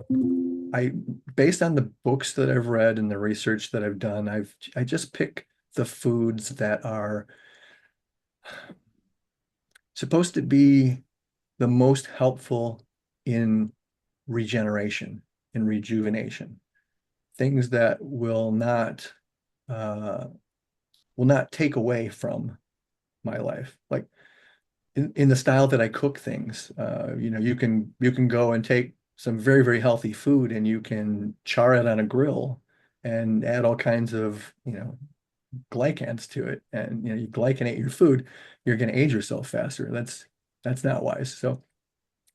I Based on the books that I've read and the research that I've done, I just pick the foods that are supposed to be the most helpful in regeneration, in rejuvenation. Things that uh, will not take away from my life. Like in the style that I cook things, you can go and take some very, very healthy food and you can char it on a grill and add all kinds of, glycans to it. And you glycanate your food, you're going to age yourself faster. That's not wise. So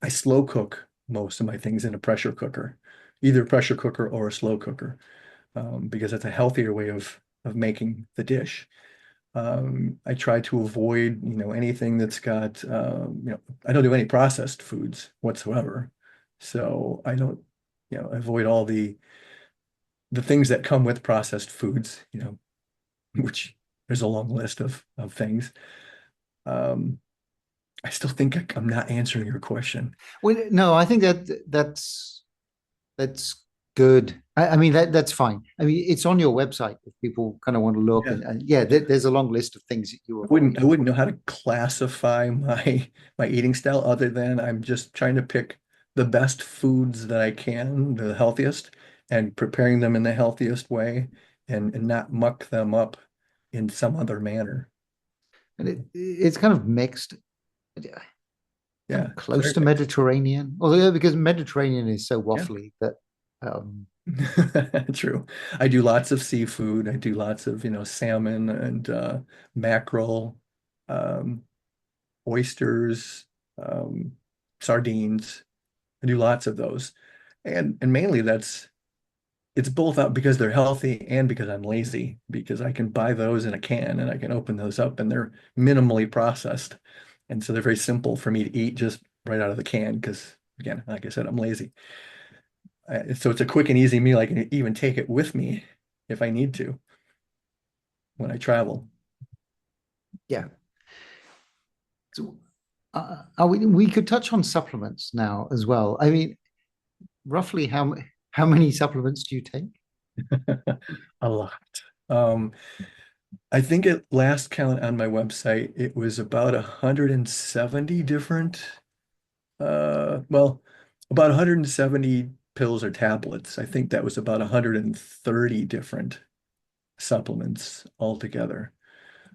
I slow cook most of my things in a pressure cooker, either a pressure cooker or a slow cooker, because that's a healthier way of making the dish. I try to avoid, anything that's got, I don't do any processed foods whatsoever. So I don't, avoid all the things that come with processed foods, which there's a long list of things. Um, I still think I'm not answering your question. Well, no, I think that's good. I mean, that's fine. I mean, it's on your website if people kind of want to look, Yeah. and yeah, there's a long list of things that you avoid. I wouldn't know how to classify my eating style other than I'm just trying to pick the best foods that I can, the healthiest, and preparing them in the healthiest way and not muck them up in some other manner. And it's kind of mixed, kind Yeah, of it's close very to mixed. Mediterranean. Although because Mediterranean is so Yeah. waffly that um, True. I do lots of seafood. I do lots of, salmon and mackerel, um, oysters, um, sardines. I do lots of those. And mainly it's both out because they're healthy and because I'm lazy, because I can buy those in a can and I can open those up and they're minimally processed. And so they're very simple for me to eat just right out of the can because again, like I said, I'm lazy. So it's a quick and easy meal. I can even take it with me if I need to when I travel. yeah. So we could touch on supplements now as well. I mean, roughly how many supplements do you take? A lot. Um, I think at last count on my website, it was about 170 different, well, about 170 pills or tablets. I think that was about 130 different supplements altogether.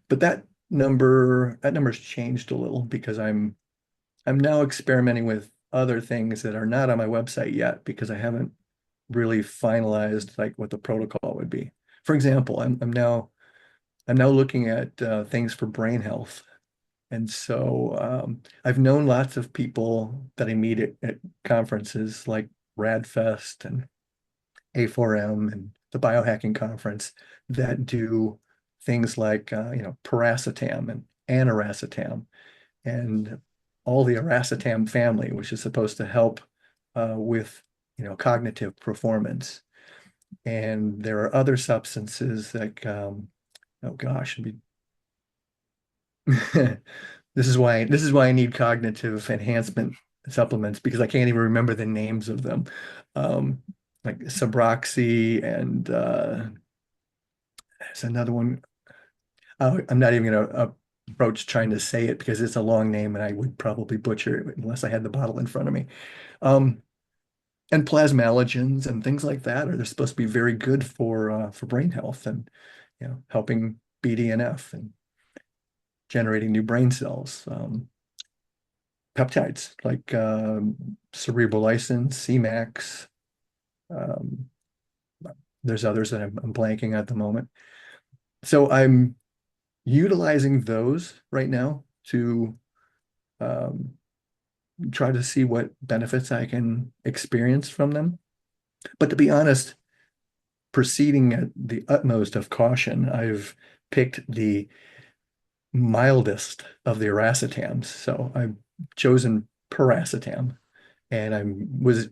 But number's changed a little because I'm now experimenting with other things that are not on my website yet because I haven't really finalized like what the protocol would be. For example, I'm now looking at things for brain health. And so I've known lots of people that I meet at conferences like RadFest and A4M and the biohacking conference that do things like piracetam and aniracetam and all the aracetam family, which is supposed to help with cognitive performance. And there are other substances like oh gosh, this is why I need cognitive enhancement supplements because I can't even remember the names of them. Um, like Subroxy and there's another one. I'm not even going to approach trying to say it because it's a long name and I would probably butcher it unless I had the bottle in front of me. Um, and plasmalogens and things like that are they're supposed to be very good for brain health and helping BDNF and generating new brain cells. Peptides like cerebral lysins, Cmax. Um, there's others that I'm blanking at the moment. So I'm utilizing those right now to um, try to see what benefits I can experience from them. But to be honest, proceeding at the utmost of caution, I've picked the mildest of the racetams. So I've chosen piracetam, and I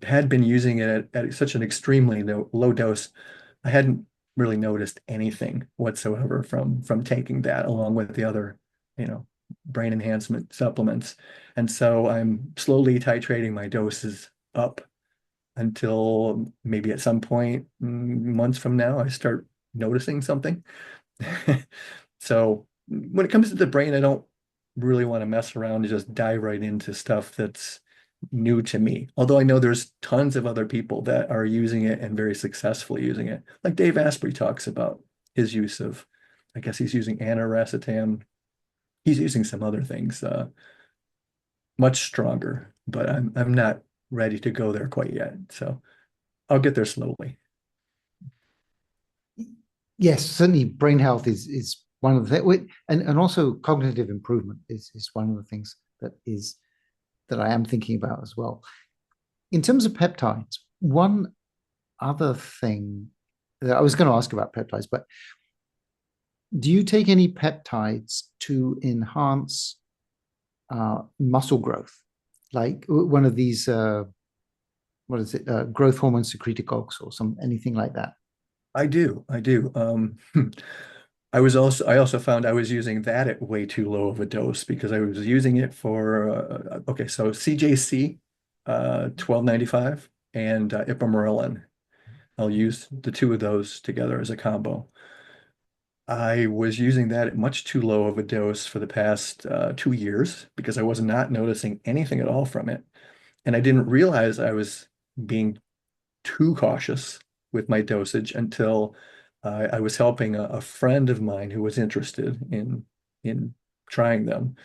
had been using it at such an extremely low dose. I hadn't really noticed anything whatsoever from taking that along with the other, you know, brain enhancement supplements. And so I'm slowly titrating my doses up until maybe at some point, months from now, I start noticing something. So when it comes to the brain, I don't really want to mess around and just dive right into stuff that's new to me. Although I know there's tons of other people that are using it and very successfully using it. Like Dave Asprey talks about his use of, I guess he's using aniracetam. He's using some other things, much stronger, but I'm not ready to go there quite yet. So I'll get there slowly. Yes, certainly brain health is one of the things, and also cognitive improvement is one of the things that I am thinking about as well. In terms of peptides, one other thing that I was going to ask about peptides, but do you take any peptides to enhance muscle growth? Like one of these, what is it, growth hormone secretagogues or anything like that? I do. I also found I was using that at way too low of a dose because I was using it for okay, so CJC 1295 and ipamorelin. I'll use the two of those together as a combo. I was using that at much too low of a dose for the past 2 years because I was not noticing anything at all from it. And I didn't realize I was being too cautious with my dosage until I was helping a friend of mine who was interested in trying them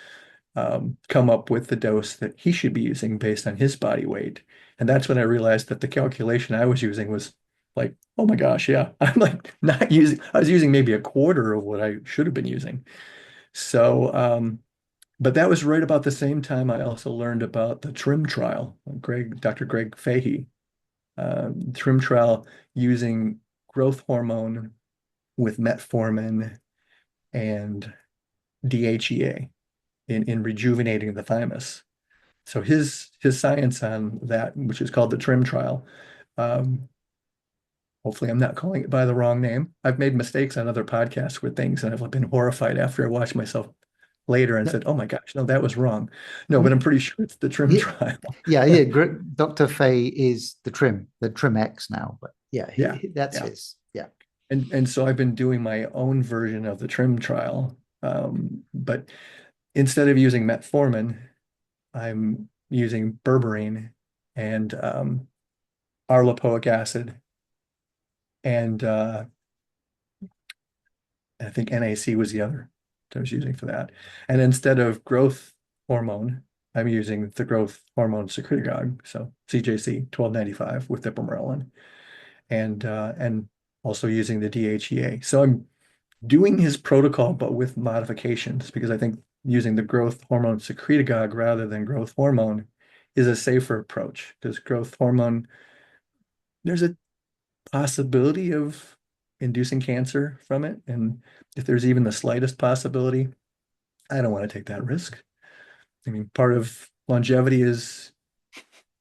come up with the dose that he should be using based on his body weight. And that's when I realized that the calculation I was using was like, oh my gosh, yeah, I'm like not using, I was using maybe a quarter of what I should have been using. So, but that was right about the same time I also learned about the TRIIM trial. Dr. Greg Fahey, TRIIM trial using growth hormone with metformin and DHEA in rejuvenating the thymus. So his science on that, which is called the TRIIM trial, um, hopefully I'm not calling it by the wrong name. I've made mistakes on other podcasts with things, and I've been horrified after I watched myself later and No, said, "Oh my gosh, no, that was wrong." No, but I'm pretty sure it's the TRIIM yeah, trial. yeah. Dr. Fay is the Trim X now, but yeah, Yeah, that's yeah. his. Yeah. And so I've been doing my own version of the TRIIM trial, but instead of using metformin, I'm using berberine and arlopoic acid and I think NAC was the other I was using for that. And instead of growth hormone, I'm using the growth hormone secretagogue, so CJC 1295 with ipamorelin, and also using the DHEA. So I'm doing his protocol, but with modifications, because I think using the growth hormone secretagogue rather than growth hormone is a safer approach. Because growth hormone, there's a possibility of inducing cancer from it. And if there's even the slightest possibility, I don't want to take that risk. I mean, part of longevity is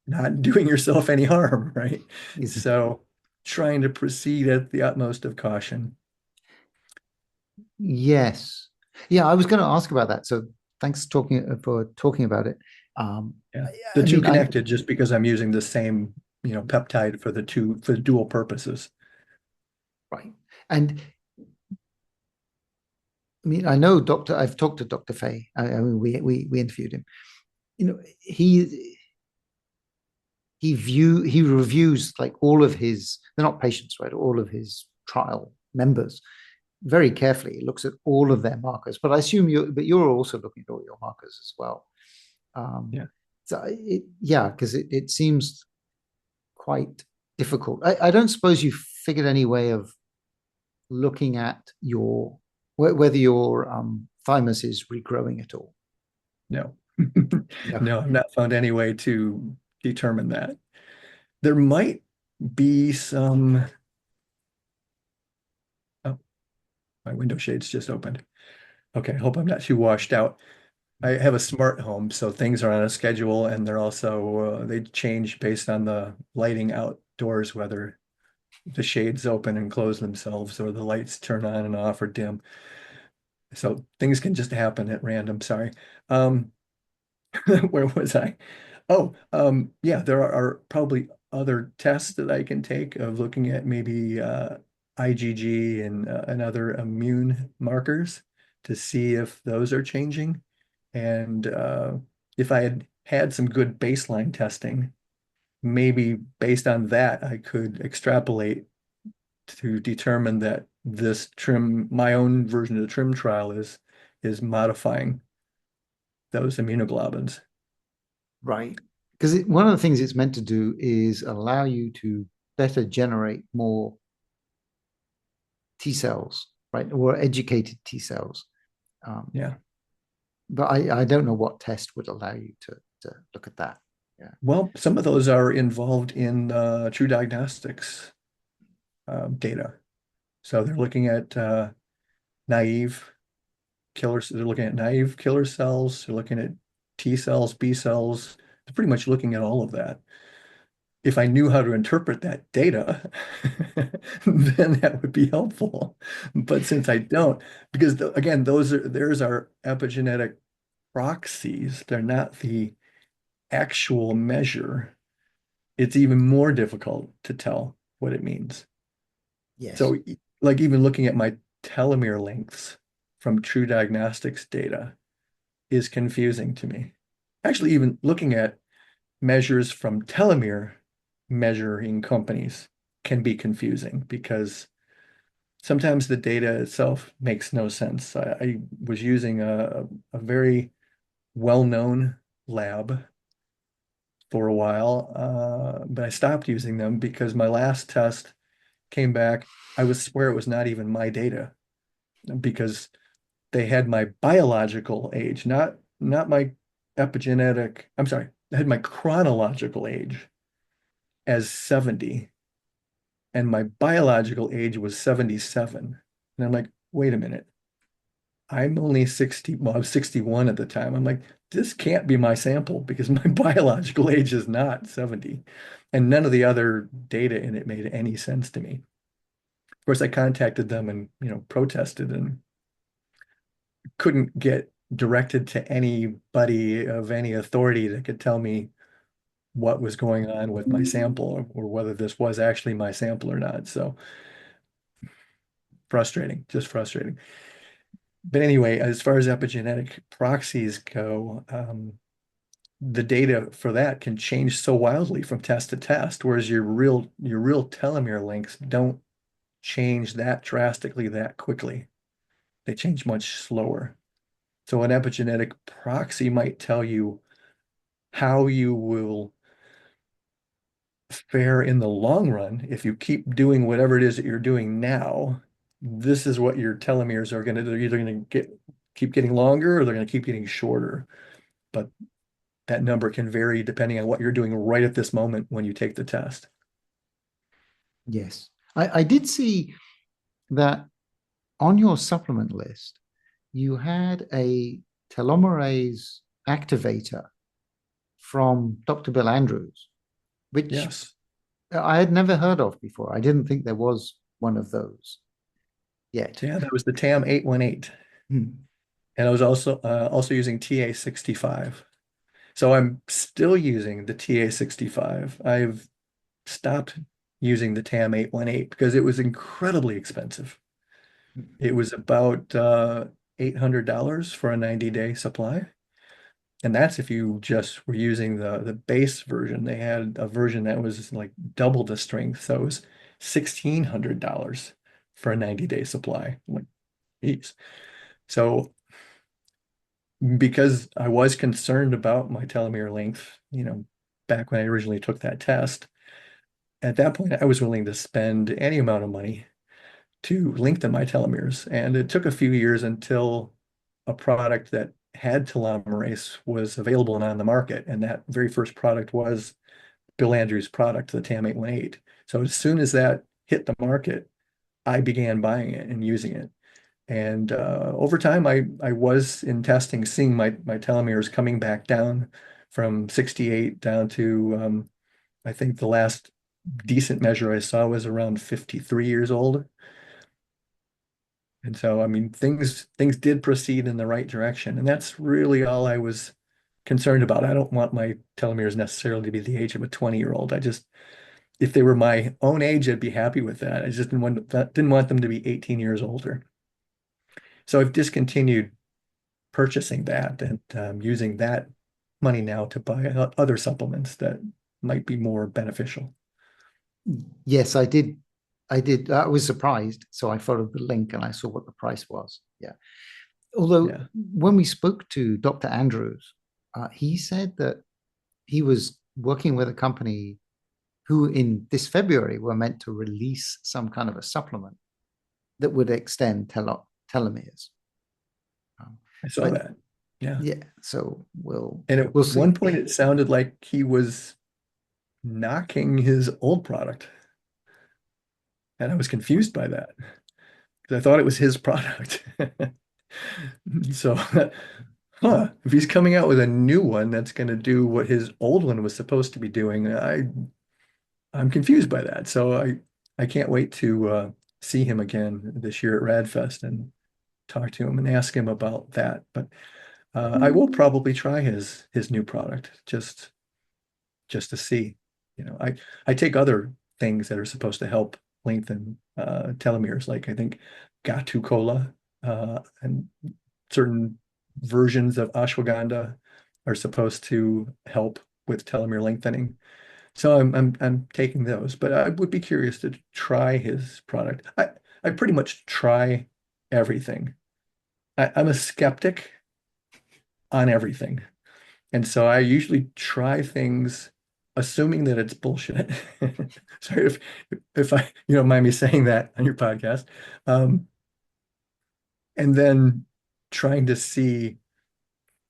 not doing yourself any harm, right? Is So trying to proceed at the utmost of caution. yes. Yeah, I was going to ask about that. So thanks for talking about it. Um, Yeah. I, The I two mean, I connected just because I'm using the same, peptide for the dual purposes. right. And I mean, I know Doctor. I've talked to Doctor Fay. I mean, we interviewed him. You know, he reviews like all of his. They're not patients, right? All of his trial members very carefully. He looks at all of their markers. But I assume you're also looking at all your markers as well. Um, Yeah. so yeah, because it seems quite difficult. I don't suppose you figured any way of looking at whether your thymus is regrowing at all. No. No. No, I've not found any way to determine that. There might be some. Oh, my window shade's just opened. Okay, I hope I'm not too washed out. I have a smart home, so things are on a schedule, and they're also they change based on the lighting outdoors, whether the shades open and close themselves or the lights turn on and off or dim. So things can just happen at random. Sorry. Um, where was I? Oh, yeah, there are probably other tests that I can take of looking at maybe IgG and other immune markers to see if those are changing. And if I had had some good baseline testing, maybe based on that, I could extrapolate to determine that this TRIIM, my own version of the TRIIM trial is modifying those immunoglobulins. Right. Because one of the things it's meant to do is allow you to better generate more T cells, right? Or educated T cells. Um, Yeah. but I don't know what test would allow you to look at that. Yeah. Well, some of those are involved in True Diagnostics data. So they're looking at naive killers. They're looking at naive killer cells. They're looking at T cells, B cells. They're pretty much looking at all of that. If I knew how to interpret that data, then that would be helpful. But since I don't, because again, there's our epigenetic proxies. They're not the actual measure. It's even more difficult to tell what it means. Yes. So, like even looking at my telomere lengths from True Diagnostics data is confusing to me. Actually, even looking at measures from telomere measuring companies can be confusing because sometimes the data itself makes no sense. I was using a very well-known lab for a while, but I stopped using them because my last test came back. I was swear it was not even my data because they had my biological age, not my epigenetic. I'm sorry, they had my chronological age as 70, and my biological age was 77. And I'm like, wait a minute. I'm only 60. Well, I was 61 at the time. I'm like, this can't be my sample because my biological age is not 70. And none of the other data in it made any sense to me. Of course, I contacted them and, protested and couldn't get directed to anybody of any authority that could tell me what was going on with my sample or whether this was actually my sample or not. So frustrating, just frustrating. But anyway, as far as epigenetic proxies go, the data for that can change so wildly from test to test, whereas your real telomere lengths don't change that drastically that quickly. They change much slower. So an epigenetic proxy might tell you how you will fare in the long run if you keep doing whatever it is that you're doing now. This is what your telomeres are going to do. They're either going to keep getting longer or they're going to keep getting shorter. But that number can vary depending on what you're doing right at this moment when you take the test. Yes. I did see that on your supplement list, you had a telomerase activator from Dr. Bill Andrews, which Yes. I had never heard of before. I didn't think there was one of those yet. Yeah, that was the TAM 818. Hmm. And I was also using TA65. So I'm still using the TA65. I've stopped using the TAM 818 because it was incredibly expensive. It was about $800 for a 90-day supply. And that's if you just were using the base version. They had a version that was like double the strength. So it was $1,600 for a 90-day supply. I'm like, geez. So because I was concerned about my telomere length, back when I originally took that test, at that point I was willing to spend any amount of money to lengthen my telomeres. And it took a few years until a product that had telomerase was available and on the market. And that very first product was Bill Andrews' product, the TAM 818. So as soon as that hit the market, I began buying it and using it. And over time, I was in testing, seeing my telomeres coming back down from 68 down to I think the last decent measure I saw was around 53 years old. And so, I mean, things did proceed in the right direction, and that's really all I was concerned about. I don't want my telomeres necessarily to be the age of a 20-year-old. I just, if they were my own age, I'd be happy with that. I just didn't want them to be 18 years older. So I've discontinued purchasing that and using that money now to buy other supplements that might be more beneficial. Yes, I did. I did. I was surprised. So I followed the link and I saw what the price was. Yeah. Although Yeah. when we spoke to Dr. Andrews, he said that he was working with a company who in this February were meant to release some kind of a supplement that would extend telomeres. Um, I saw but that. Yeah. yeah, so we'll And at we'll one see. point, it sounded like he was knocking his old product. And I was confused by that because I thought it was his product. So, if he's coming out with a new one that's going to do what his old one was supposed to be doing, I'm confused by that. So I can't wait to see him again this year at RadFest and talk to him and ask him about that. But I will probably try his new product just to see. I take other things that are supposed to help lengthen telomeres, like I think Gatu Cola and certain versions of ashwagandha are supposed to help with telomere lengthening. So I'm taking those, but I would be curious to try his product. I pretty much try everything. I'm a skeptic on everything. And so I usually try things assuming that it's bullshit. Sorry if I you don't mind me saying that on your podcast. Um, and then trying to see,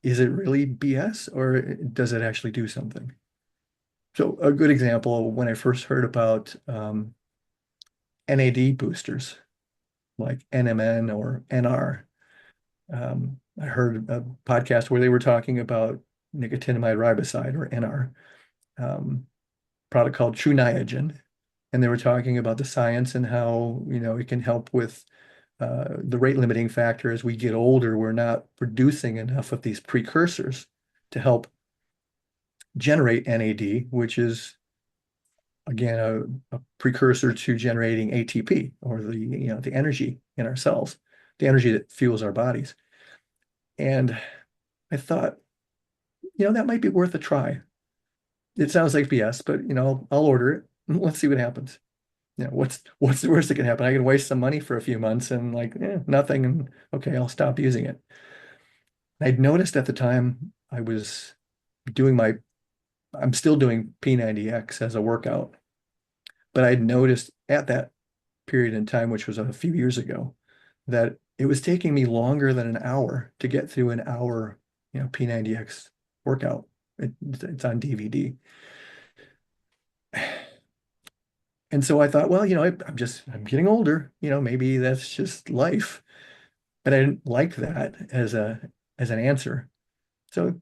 is it really BS or does it actually do something? So a good example, when I first heard about NAD boosters like NMN or NR, I heard a podcast where they were talking about nicotinamide riboside or NR, product called True Niagen, and they were talking about the science and how it can help with the rate limiting factor. As we get older, we're not producing enough of these precursors to help generate NAD, which is again a precursor to generating ATP, or the energy in our cells, the energy that fuels our bodies. And I thought, that might be worth a try. It sounds like BS, but I'll order it. Let's see what happens. What's the worst that can happen? I can waste some money for a few months and like, nothing, and okay, I'll stop using it. I'd noticed at the time I was doing my, I'm still doing P90X as a workout, but I'd noticed at that period in time, which was a few years ago, that it was taking me longer than an hour to get through an hour, P90X workout. It's on DVD. And so I thought, well, I'm getting older, maybe that's just life. But I didn't like that as an answer. So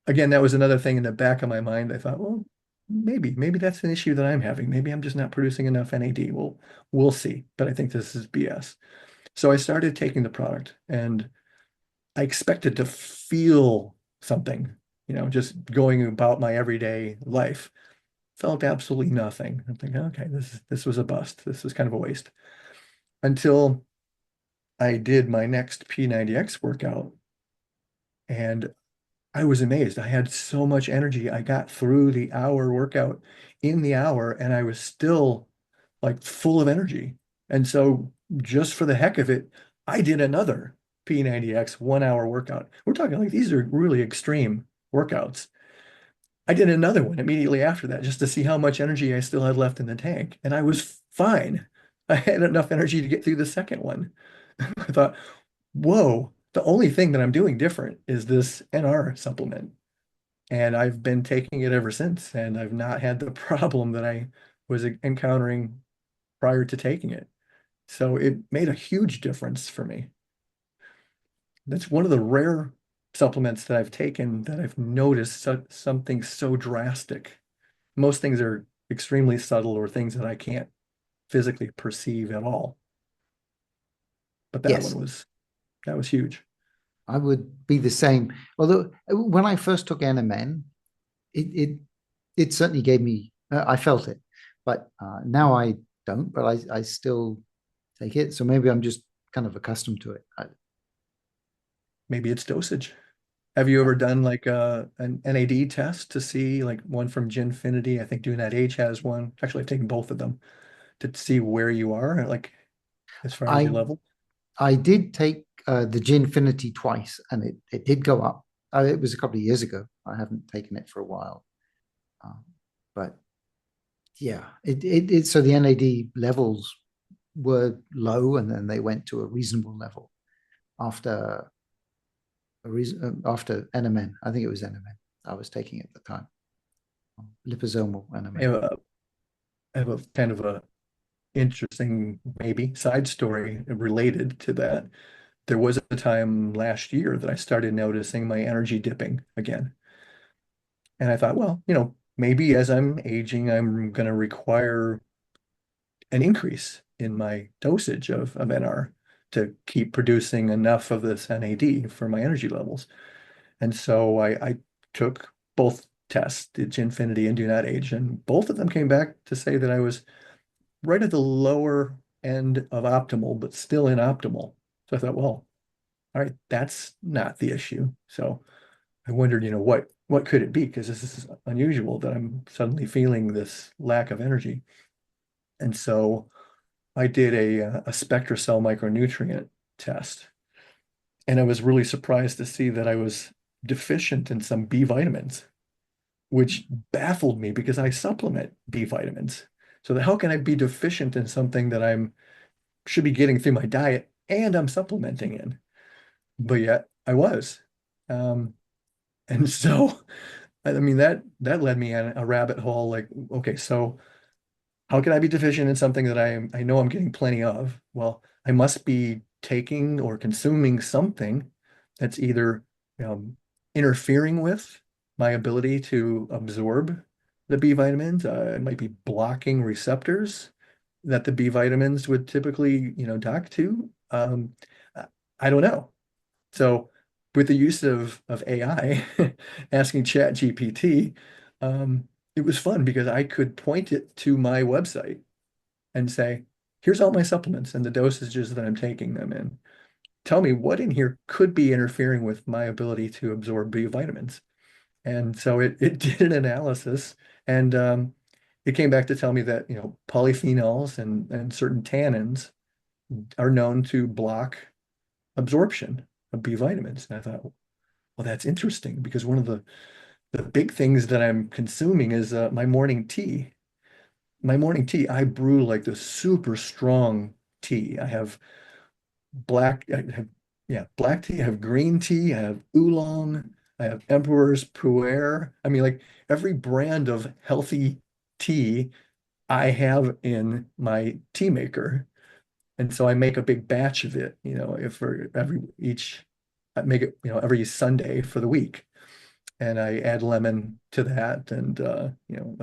again, that was another thing in the back of my mind. I thought, well, maybe that's an issue that I'm having. Maybe I'm just not producing enough NAD. We'll see. But I think this is BS. So I started taking the product and I expected to feel something, just going about my everyday life. Felt absolutely nothing. I'm thinking, okay, this was a bust. This was kind of a waste. Until I did my next P90X workout and I was amazed. I had so much energy. I got through the hour workout in the hour and I was still like full of energy. And so just for the heck of it, I did another P90X 1 hour workout. We're talking like these are really extreme workouts. I did another one immediately after that just to see how much energy I still had left in the tank. And I was fine. I had enough energy to get through the second one. I thought, whoa, the only thing that I'm doing different is this NR supplement. And I've been taking it ever since. And I've not had the problem that I was encountering prior to taking it. So it made a huge difference for me. That's one of the rare supplements that I've taken that I've noticed something so drastic. Most things are extremely subtle or things that I can't physically perceive at all. But Yes, that was huge. I would be the same. Although when I first took NMN, it it, it certainly gave me. I felt it, but now I don't. But I still take it. So maybe I'm just kind of accustomed to it. Maybe it's dosage. Have you ever done like an NAD test to see like one from Ginfinity? I think Do Not Age has one. Actually, I've taken both of them to see where you are, like as far as your I level. I did take the Ginfinity twice, and it did go up. It was a couple of years ago. I haven't taken it for a while, um, but yeah, so the NAD levels were low, and then they went to a reasonable level after after NMN. I think it was NMN I was taking at the time, liposomal I NMN. have I have a kind of a interesting maybe side story related to that. There was a time last year that I started noticing my energy dipping again. And I thought, well, maybe as I'm aging, I'm going to require an increase in my dosage of NR to keep producing enough of this NAD for my energy levels. And so I took both tests, the Ginfinity and Do Not Age, and both of them came back to say that I was right at the lower end of optimal, but still inoptimal. So I thought, well, all right, that's not the issue. So I wondered, what could it be? Because this is unusual that I'm suddenly feeling this lack of energy. And so I did a SpectraCell micronutrient test, and I was really surprised to see that I was deficient in some B vitamins, which baffled me because I supplement B vitamins. So how can I be deficient in something that I'm should be getting through my diet and I'm supplementing in? But yet I was. Um, and so I mean that led me on a rabbit hole like, okay, so how can I be deficient in something that I know I'm getting plenty of? Well, I must be taking or consuming something that's either um, interfering with my ability to absorb the B vitamins. It might be blocking receptors that the B vitamins would typically, dock to. I I don't know. So with the use of AI, asking Chat GPT, it was fun because I could point it to my website and say, here's all my supplements and the dosages that I'm taking them in. Tell me what in here could be interfering with my ability to absorb B vitamins. And so it did an analysis and it came back to tell me that, polyphenols and certain tannins are known to block absorption of B vitamins. And I thought, well, that's interesting because one of the big things that I'm consuming is my morning tea. My morning tea, I brew like the super strong tea. I have I have, yeah, black tea, I have green tea, I have oolong, I have Emperor's Pu'er. I mean, like every brand of healthy tea I have in my tea maker. And so I make a big batch of it, if for I make it, every Sunday for the week. And I add lemon to that and, a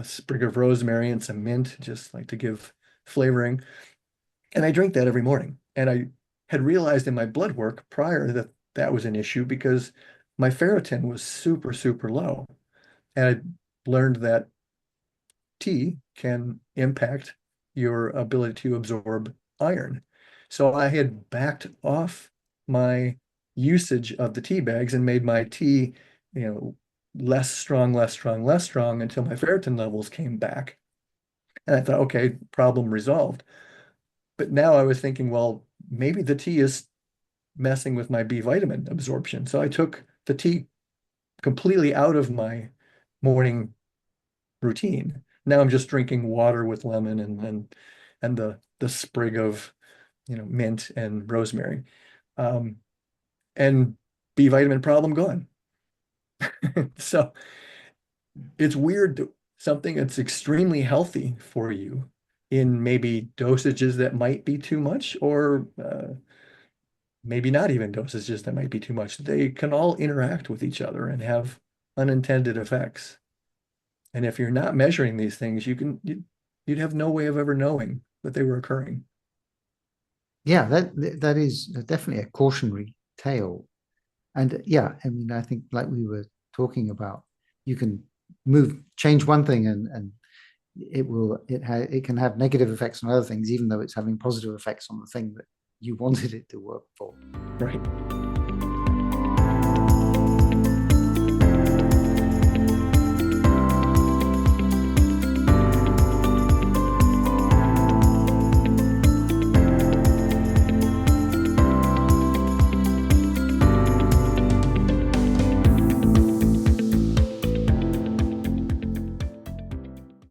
sprig of rosemary and some mint, just like to give flavoring. And I drink that every morning. And I had realized in my blood work prior that that was an issue because my ferritin was super, super low. And I learned that tea can impact your ability to absorb iron. So I had backed off my usage of the tea bags and made my tea, you know, less strong, less strong, less strong until my ferritin levels came back. And I thought, okay, problem resolved. But now I was thinking, well, maybe the tea is messing with my B vitamin absorption. So I took the tea completely out of my morning routine. Now I'm just drinking water with lemon and the sprig of mint and rosemary. Um, and B vitamin problem gone. So it's weird that something that's extremely healthy for you in maybe dosages that might be too much or maybe not even dosages that might be too much. They can all interact with each other and have unintended effects. And if you're not measuring these things, you'd have no way of ever knowing that they were occurring. Yeah, that is definitely a cautionary tale. And yeah, I mean, I think like we were talking about, you can change one thing and it can have negative effects on other things, even though it's having positive effects on the thing that you wanted it to work for. Right.